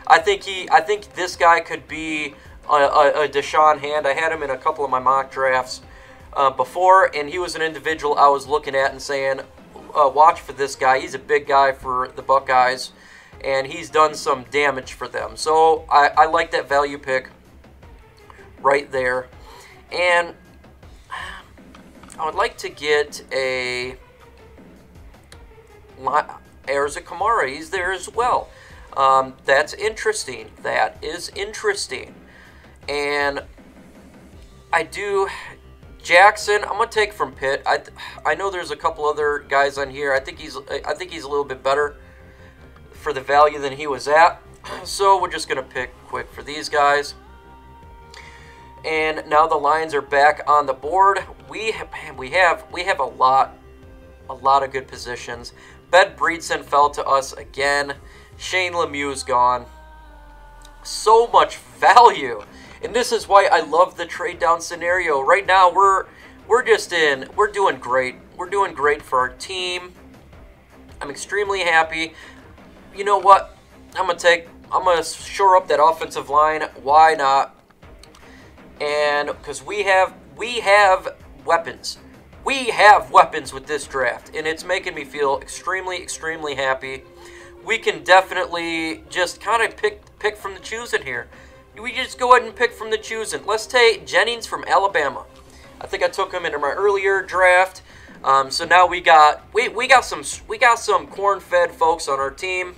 I think this guy could be a Deshaun Hand. I had him in a couple of my mock drafts before, and he was an individual I was looking at and saying, watch for this guy. He's a big guy for the Buckeyes, and he's done some damage for them. So I like that value pick right there. And I would like to get a Arza Kamara. He's there as well. That's interesting. That is interesting. And I do... Jackson, I'm gonna take from Pitt. I know there's a couple other guys on here. I think he's a little bit better for the value than he was at. So we're just gonna pick quick for these guys. And now the Lions are back on the board. We have a lot of good positions. Ben Breedson fell to us again. Shane Lemieux's gone. So much value. And this is why I love the trade down scenario. Right now we're doing great. We're doing great for our team. I'm extremely happy. You know what? I'm gonna shore up that offensive line. Why not? And because we have weapons. We have weapons with this draft, and it's making me feel extremely happy. We can definitely just kind of pick from the choosing here. We just go ahead and pick from the choosing. Let's take Jennings from Alabama. I think I took him in my earlier draft. So now we got some corn-fed folks on our team.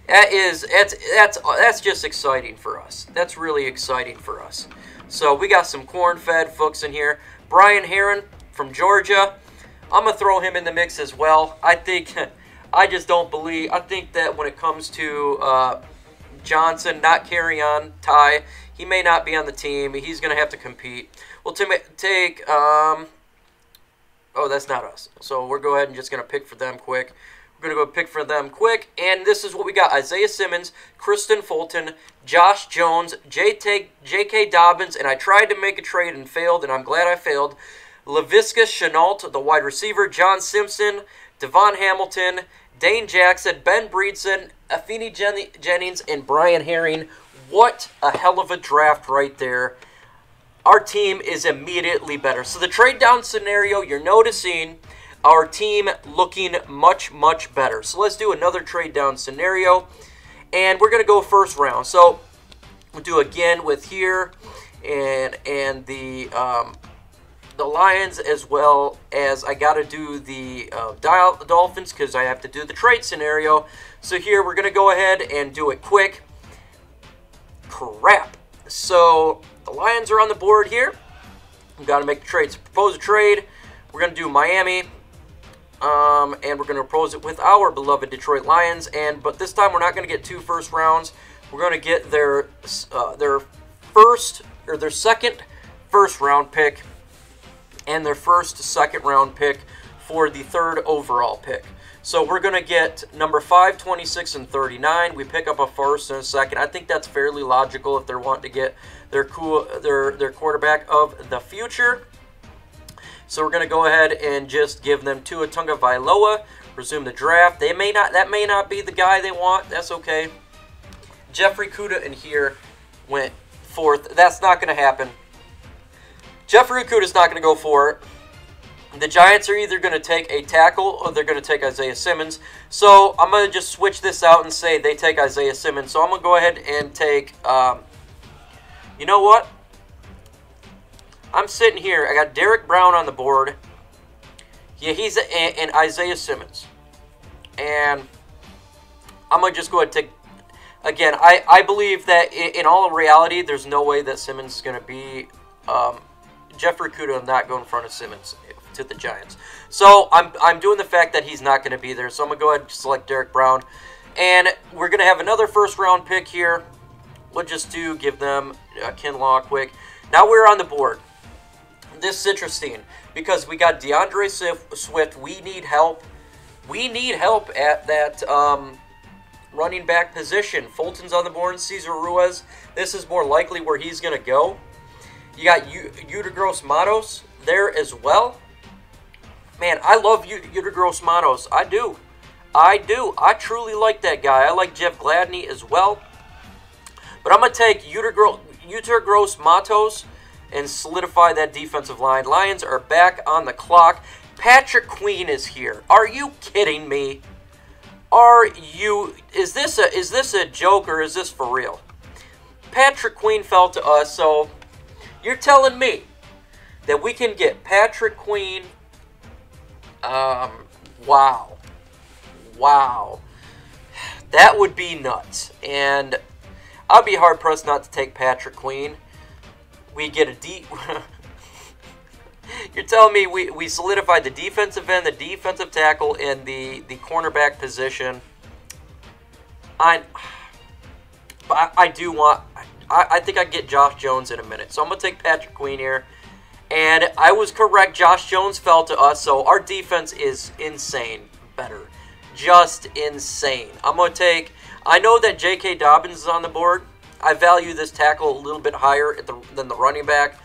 That's just exciting for us. That's really exciting for us. So we got some corn-fed folks in here. Brian Herron from Georgia. I'm gonna throw him in the mix as well. I think I think that when it comes to Johnson not carry on Ty, he may not be on the team. He's gonna have to compete. We'll take oh, that's not us. So we're go ahead and just gonna pick for them quick. We're going to go pick for them quick. And this is what we got. Isaiah Simmons, Kristen Fulton, Josh Jones, J.K. Dobbins. And I tried to make a trade and failed, and I'm glad I failed. Laviska Shenault, the wide receiver. John Simpson, Devon Hamilton, Dane Jackson, Ben Breedson, Afeni Jennings, and Brian Herring. What a hell of a draft right there. Our team is immediately better. So the trade down scenario, you're noticing our team looking much better. So let's do another trade down scenario. And we're going to go first round. So we'll do again with here and the Lions, as well as I got to do the Dolphins because I have to do the trade scenario. So here we're going to go ahead and do it quick. Crap. So the Lions are on the board here. We've got to make the trade. So propose a trade. We're going to do Miami. And we're going to propose it with our beloved Detroit Lions. But this time we're not going to get 2 first rounds. We're going to get their second first round pick and their first second round pick for the 3rd overall pick. So we're going to get number 5, 26, and 39. We pick up a first and a second. I think that's fairly logical if they're wanting to get their quarterback of the future. So we're going to go ahead and just give them Tua Tagovailoa, resume the draft. That may not be the guy they want. That's okay. Jeffrey Okudah in here went 4th. That's not going to happen. Jeffrey Okudah's not going to go for it. The Giants are either going to take a tackle or they're going to take Isaiah Simmons. So I'm going to just switch this out and say they take Isaiah Simmons. So I'm going to go ahead and take, you know what? I'm sitting here. I got Derek Brown on the board. Yeah, he's and Isaiah Simmons. And I'm going to just go ahead and take... again, I believe that in all reality, there's no way that Simmons is going to be Jeffrey Okudah will not go in front of Simmons to the Giants. So I'm doing the fact that he's not going to be there. So I'm going to go ahead and select Derek Brown. And we're going to have another first-round pick here. We'll just give them Kinlaw quick. Now we're on the board. This is interesting because we got DeAndre Swift. We need help. We need help at that running back position. Fulton's on the board. Cesar Ruiz. This is more likely where he's going to go. You got Yetur Gross-Matos there as well. Man, I love Yetur Gross-Matos. I do. I truly like that guy. I like Jeff Gladney as well. But I'm going to take Yetur Gross-Matos and solidify that defensive line. Lions are back on the clock. Patrick Queen is here. Are you kidding me? Is this a joke or is this for real? Patrick Queen fell to us, so you're telling me that we can get Patrick Queen? Wow. That would be nuts. And I'd be hard-pressed not to take Patrick Queen. We get a You're telling me we solidified the defensive end, the defensive tackle, and the cornerback position. I think I get Josh Jones in a minute. So I'm going to take Patrick Queen here. And I was correct. Josh Jones fell to us. So our defense is insane better. Just insane. I'm going to take... I know that J.K. Dobbins is on the board. I value this tackle a little bit higher than the running back.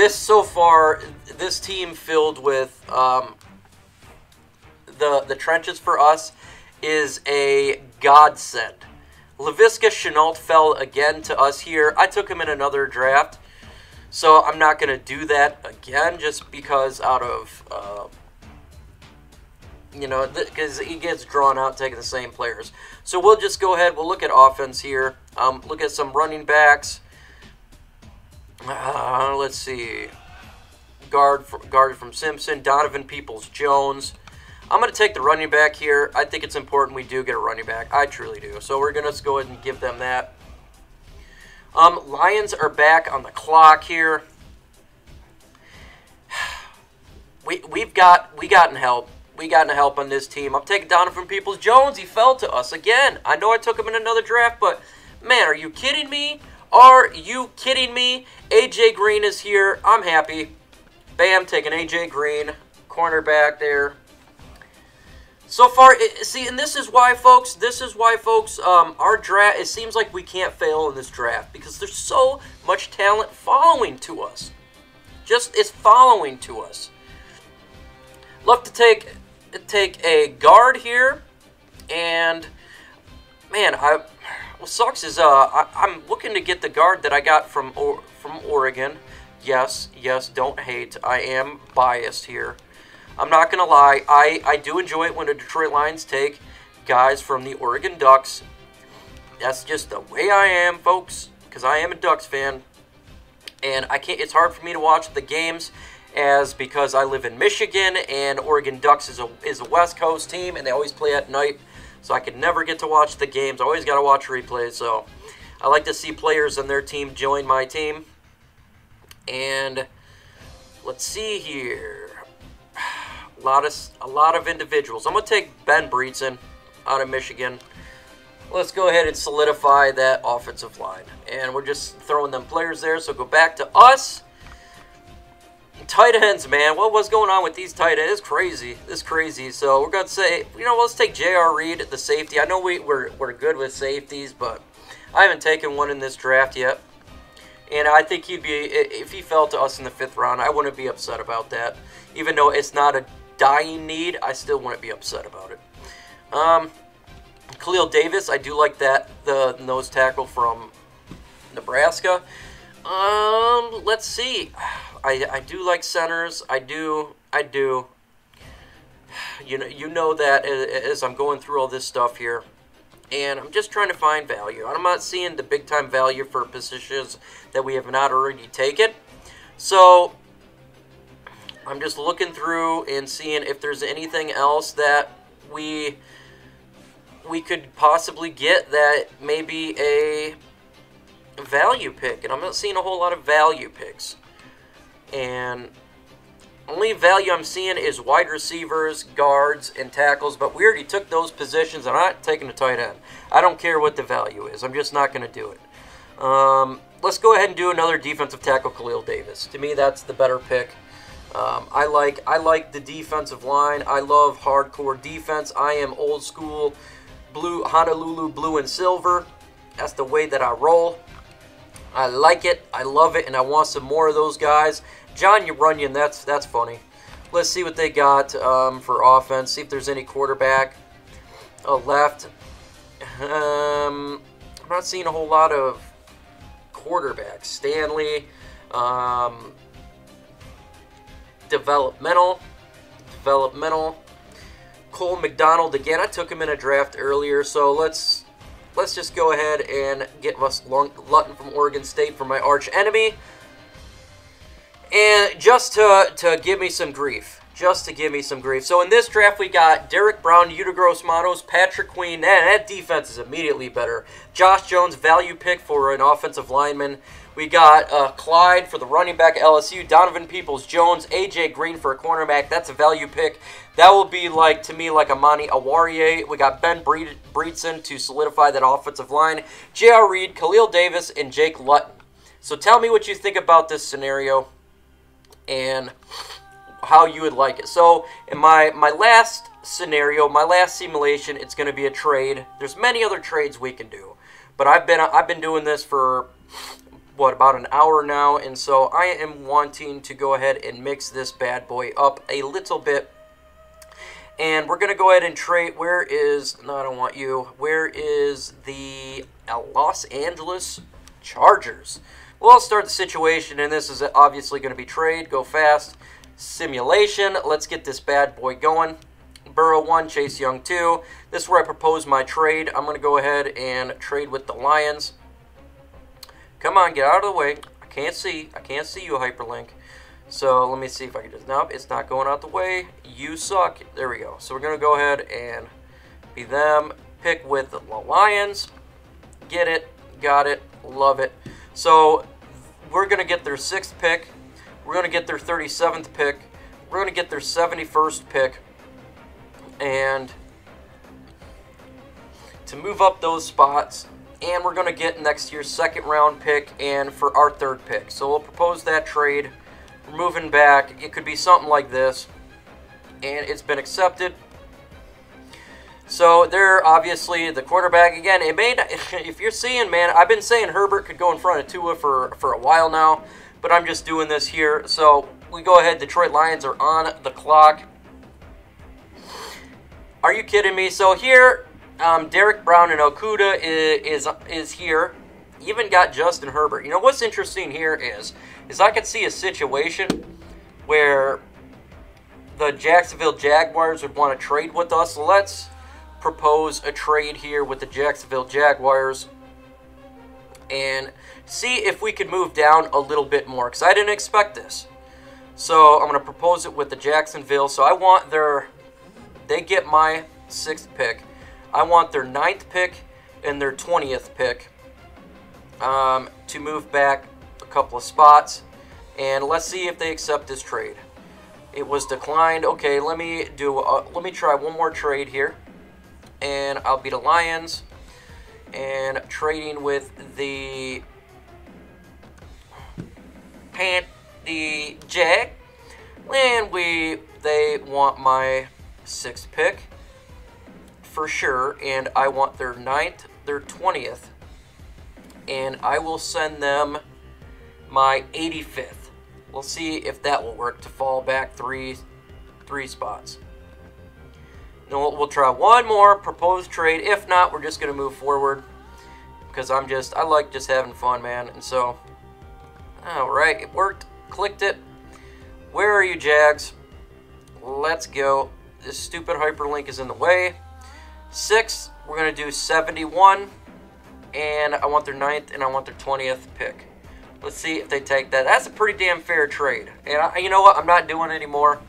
So far, this team filled with the trenches for us is a godsend. Laviska Shenault fell again to us here. I took him in another draft, so I'm not going to do that again just because out of, because he gets drawn out taking the same players. So we'll just go ahead. We'll look at offense here. Look at some running backs. Let's see. Guard from Simpson. Donovan Peoples-Jones. I'm going to take the running back here. I think it's important we do get a running back. I truly do. So we're going to go ahead and give them that. Lions are back on the clock here. We gotten help. We gotten help on this team. I'm taking Donovan Peoples-Jones. He fell to us again. I know I took him in another draft, but man, are you kidding me? Are you kidding me? AJ Green is here. I'm happy. Bam, taking AJ Green, cornerback there. So far, see, and this is why, folks. Our draft. It seems like we can't fail in this draft because there's so much talent following to us. It's following to us. Love to take a guard here, and man, what sucks is I'm looking to get the guard that I got from Oregon. Yes, don't hate. I am biased here. I'm not going to lie. I do enjoy it when the Detroit Lions take guys from the Oregon Ducks. That's just the way I am, folks, because I am a Ducks fan. And it's hard for me to watch the games because I live in Michigan and Oregon Ducks is a West Coast team and they always play at night. So I could never get to watch the games. I always got to watch replays. So I like to see players on their team join my team. And let's see here. A lot of individuals. I'm going to take Ben Breedson out of Michigan. Let's go ahead and solidify that offensive line. And we're just throwing them players there. So go back to us. Tight ends, man. What was going on with these tight ends? It's crazy. So we're going to say, let's take J.R. Reed at the safety. I know we're good with safeties, but I haven't taken one in this draft yet. And I think if he fell to us in the 5th round, I wouldn't be upset about that. Even though it's not a dying need, I still wouldn't be upset about it. Khalil Davis, I do like that, the nose tackle from Nebraska. Let's see. I do like centers. I do. You know that as I'm going through all this stuff here. And I'm just trying to find value. I'm not seeing the big-time value for positions that we have not already taken. So I'm just looking through and seeing if there's anything else that we we could possibly get that maybe a value pick, and I'm not seeing a whole lot of value picks. And only value I'm seeing is wide receivers, guards, and tackles, but we already took those positions, and I'm not taking a tight end. I don't care what the value is. I'm just not going to do it. Let's go ahead and do another defensive tackle, Khalil Davis. To me, that's the better pick. I like the defensive line. I love hardcore defense. I am old school blue, Honolulu blue and silver. That's the way that I roll. I like it. I love it, and I want some more of those guys. John Runyon, that's funny. Let's see what they got for offense. See if there's any quarterback left. I'm not seeing a whole lot of quarterbacks. Stanley, developmental. Cole McDonald again. I took him in a draft earlier, so let's just go ahead and get Russ Lutton from Oregon State for my arch enemy. And just to give me some grief. So in this draft, we got Derek Brown, Yuta Gross-Matos, Patrick Queen. Man, that defense is immediately better. Josh Jones, value pick for an offensive lineman. We got Clyde for the running back at LSU, Donovan Peoples-Jones, A.J. Green for a cornerback. That's a value pick. That will be, to me, like Amani Awarie. We got Ben Breedson to solidify that offensive line. J.R. Reed, Khalil Davis, and Jake Luton. So tell me what you think about this scenario and how you would like it. So in my last scenario, my last simulation, it's going to be a trade. There's many other trades we can do, but I've been doing this for about an hour now, and so I am wanting to go ahead and mix this bad boy up a little bit. And we're going to go ahead and trade. Where is the Los Angeles Chargers? Well, I'll start the situation, and this is obviously going to be trade. Go fast. Simulation. Let's get this bad boy going. Burrow 1, Chase Young 2. This is where I propose my trade. I'm going to go ahead and trade with the Lions. Come on, get out of the way. I can't see you, hyperlink. So let me see if I can just... Nope, it's not going out the way. You suck. There we go. So we're going to go ahead and be them. Pick with the Lions. Get it. Got it. Love it. So we're going to get their 6th pick. We're going to get their 37th pick. We're going to get their 71st pick. And to move up those spots... And we're going to get next year's 2nd round pick and for our 3rd pick. So we'll propose that trade. We're moving back. It could be something like this. And it's been accepted. So they're obviously the quarterback. Again, it may not, if you're seeing, man, I've been saying Herbert could go in front of Tua for a while now. But I'm just doing this here. So we go ahead. Detroit Lions are on the clock. Are you kidding me? So here... Derek Brown and Okuda is here. Even got Justin Herbert. You know what's interesting here is I could see a situation where the Jacksonville Jaguars would want to trade with us. So let's propose a trade here with the Jacksonville Jaguars and see if we could move down a little bit more, because I didn't expect this. So I'm going to propose it with the Jacksonville. So I want they get my 6th pick. I want their 9th pick and their 20th pick to move back a couple of spots. And let's see if they accept this trade. It was declined. Okay, let me try one more trade here. And I'll be the Lions. And trading with the Jag. And they want my 6th pick. For sure, and I want their 9th, their 20th, and I will send them my 85th. We'll see if that will work to fall back three spots. No, we'll try one more proposed trade. If not, we're just going to move forward because I like just having fun, man. And so, all right, it worked. Clicked it. Where are you, Jags? Let's go. This stupid hyperlink is in the way. 6, we're going to do 71, and I want their 9th and I want their 20th pick. Let's see if they take that. That's a pretty damn fair trade. And you know what? I'm not doing it anymore.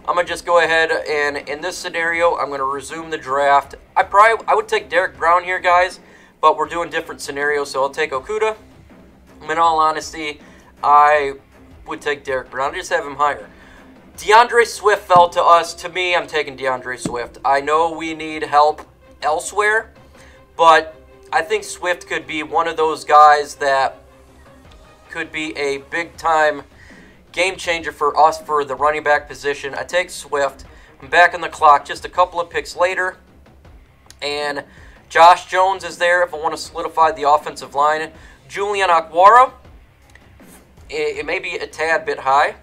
I'm going to just go ahead and, in this scenario, I'm going to resume the draft. I would take Derek Brown here, guys, but we're doing different scenarios, so I'll take Okudah. In all honesty, I would take Derek Brown. I just have him higher. DeAndre Swift fell to us. To me, I'm taking DeAndre Swift. I know we need help elsewhere, but I think Swift could be one of those guys that could be a big-time game changer for us for the running back position. I take Swift. I'm back on the clock just a couple of picks later, and Josh Jones is there if I want to solidify the offensive line. Julian Okwara, it may be a tad bit high,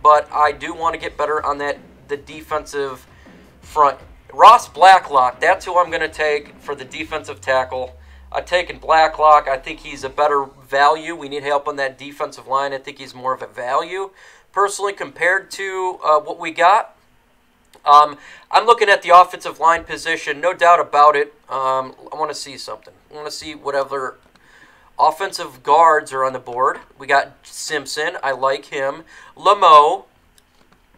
but I do want to get better on the defensive front. Ross Blacklock, that's who I'm going to take for the defensive tackle. I've taken Blacklock. I think he's a better value. We need help on that defensive line. I think he's more of a value, personally, compared to what we got. I'm looking at the offensive line position, no doubt about it. I want to see something. I want to see whatever offensive guards are on the board. We got Simpson. I like him. Lamo.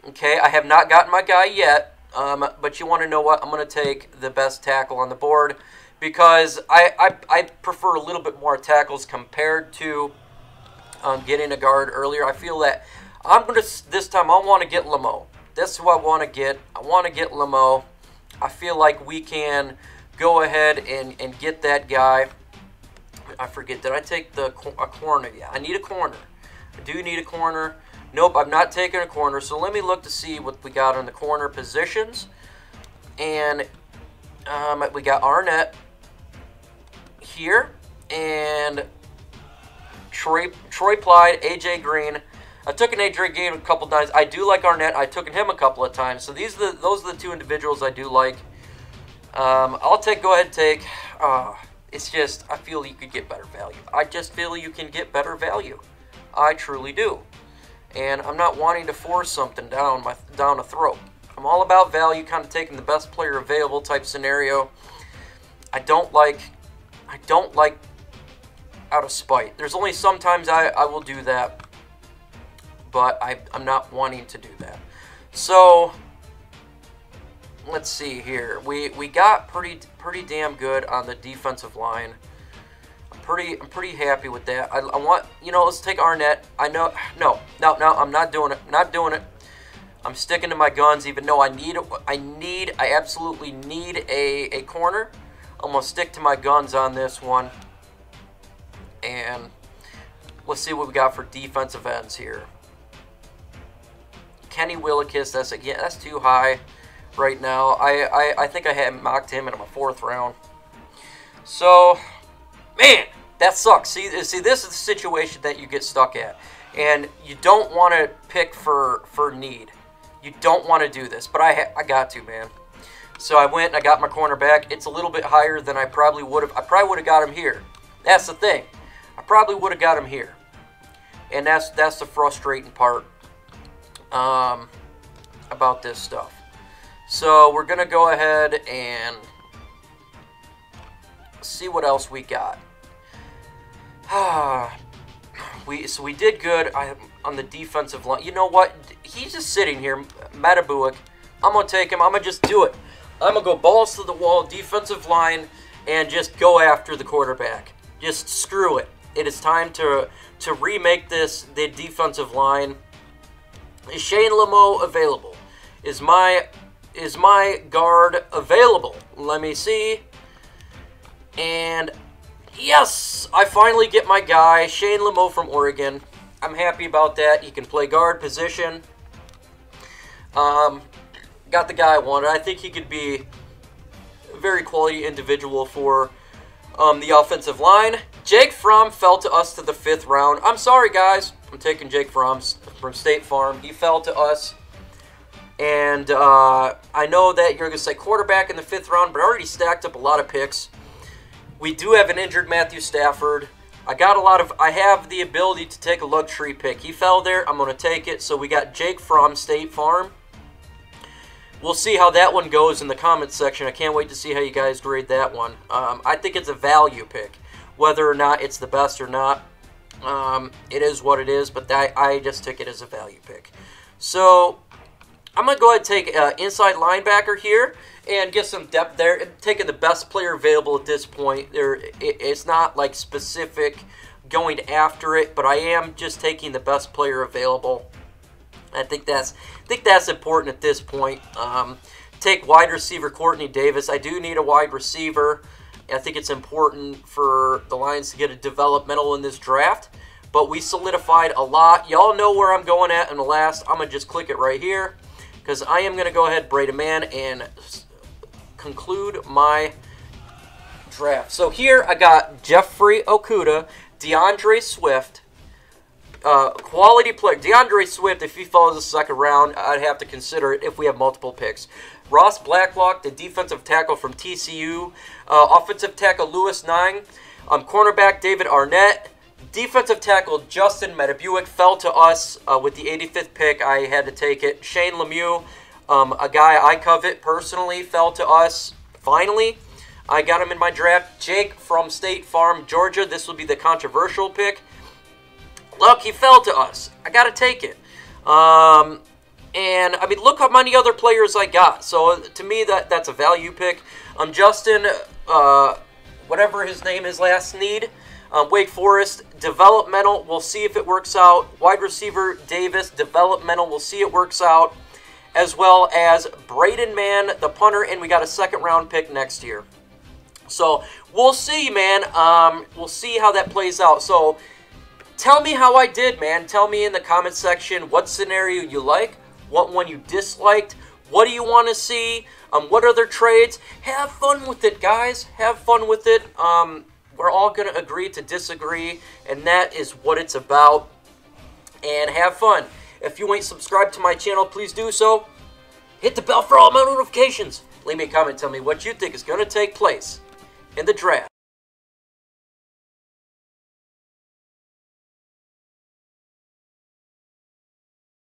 Okay, I have not gotten my guy yet, but you want to know what? I'm going to take the best tackle on the board because I prefer a little bit more tackles compared to getting a guard earlier. I feel that this time I want to get Lamo. That's who I want to get. I want to get Lamo. I feel like we can go ahead and get that guy. I forget, did I take a corner? Yeah, I need a corner. I do need a corner. Nope, I'm not taking a corner. So let me look to see what we got on the corner positions. And we got Arnett here. And Troy Plyde, A.J. Green. I took an A.J. Green a couple times. I do like Arnett. I took him a couple of times. So those are the two individuals I do like. Go ahead and take... It's just, I feel you could get better value. I just feel you can get better value. I truly do. And I'm not wanting to force something down a throat. I'm all about value, kind of taking the best player available type scenario. I don't like out of spite. There's only sometimes I will do that, but I'm not wanting to do that. So let's see here. We got pretty damn good on the defensive line. I'm pretty happy with that. I want, let's take Arnett. I know no, I'm not doing it. Not doing it. I'm sticking to my guns, even though I absolutely need a corner. I'm gonna stick to my guns on this one. And let's see what we got for defensive ends here. Kenny Willekes, that's too high right now. I think I had mocked him in my 4th round. So, man, that sucks. See, this is the situation that you get stuck at. And you don't want to pick for need. You don't want to do this, but I got to, man. So I went and I got my cornerback. It's a little bit higher than I probably would have. I probably would have got him here. That's the thing. I probably would have got him here. And that's the frustrating part about this stuff. So we're going to go ahead and see what else we got. So we did good on the defensive line. You know what? He's just sitting here, Matabuik. I'm going to take him. I'm going to just do it. I'm going to go balls to the wall, defensive line, and just go after the quarterback. Just screw it. It is time to remake the defensive line. Is Shane Lamo available? Is my guard available? Let me see. And yes, I finally get my guy, Shane Lamo from Oregon. I'm happy about that. He can play guard position. Got the guy I wanted. I think he could be a very quality individual for the offensive line. Jake Fromm fell to us to the 5th round. I'm sorry, guys. I'm taking Jake Fromm from State Farm. He fell to us. And I know that you're going to say quarterback in the 5th round, but I already stacked up a lot of picks. We do have an injured Matthew Stafford. I have the ability to take a luxury pick. He fell there. I'm going to take it. So we got Jake from State Farm. We'll see how that one goes in the comments section. I can't wait to see how you guys grade that one. I think it's a value pick. Whether or not it's the best or not, it is what it is. But I just took it as a value pick. So I'm going to go ahead and take inside linebacker here and get some depth there. I'm taking the best player available at this point. It's not like specific going after it, but I am just taking the best player available. I think that's important at this point. Take wide receiver Courtney Davis. I do need a wide receiver. I think it's important for the Lions to get a developmental in this draft. But we solidified a lot. Y'all know where I'm going at in the last. I'm going to just click it right here, because I am going to go ahead, braid a man, and conclude my draft. So here I got Jeffrey Okudah, DeAndre Swift, quality player. DeAndre Swift, if he falls the second round, I'd have to consider it if we have multiple picks. Ross Blacklock, the defensive tackle from TCU. Offensive tackle Louis Nang. Cornerback David Arnett. Defensive tackle Justin Metabuick fell to us with the 85th pick. I had to take it. Shane Lemieux, a guy I covet personally, fell to us. Finally, I got him in my draft. Jake from State Farm, Georgia. This will be the controversial pick. Look, he fell to us. I got to take it. And, I mean, look how many other players I got. So, to me, that's a value pick. Justin, whatever his name is, last need. Wake Forest, developmental. We'll see if it works out. Wide receiver Davis, developmental. We'll see it works out. As well as Braden Mann, the punter, and we got a second-round pick next year. So, we'll see, man. We'll see how that plays out. So, tell me how I did, man. Tell me in the comment section what scenario you like, what one you disliked, what do you want to see, what other trades. Have fun with it, guys. Have fun with it. We're all going to agree to disagree, and that is what it's about. And have fun. If you ain't subscribed to my channel, please do so. Hit the bell for all my notifications. Leave me a comment. Tell me what you think is going to take place in the draft.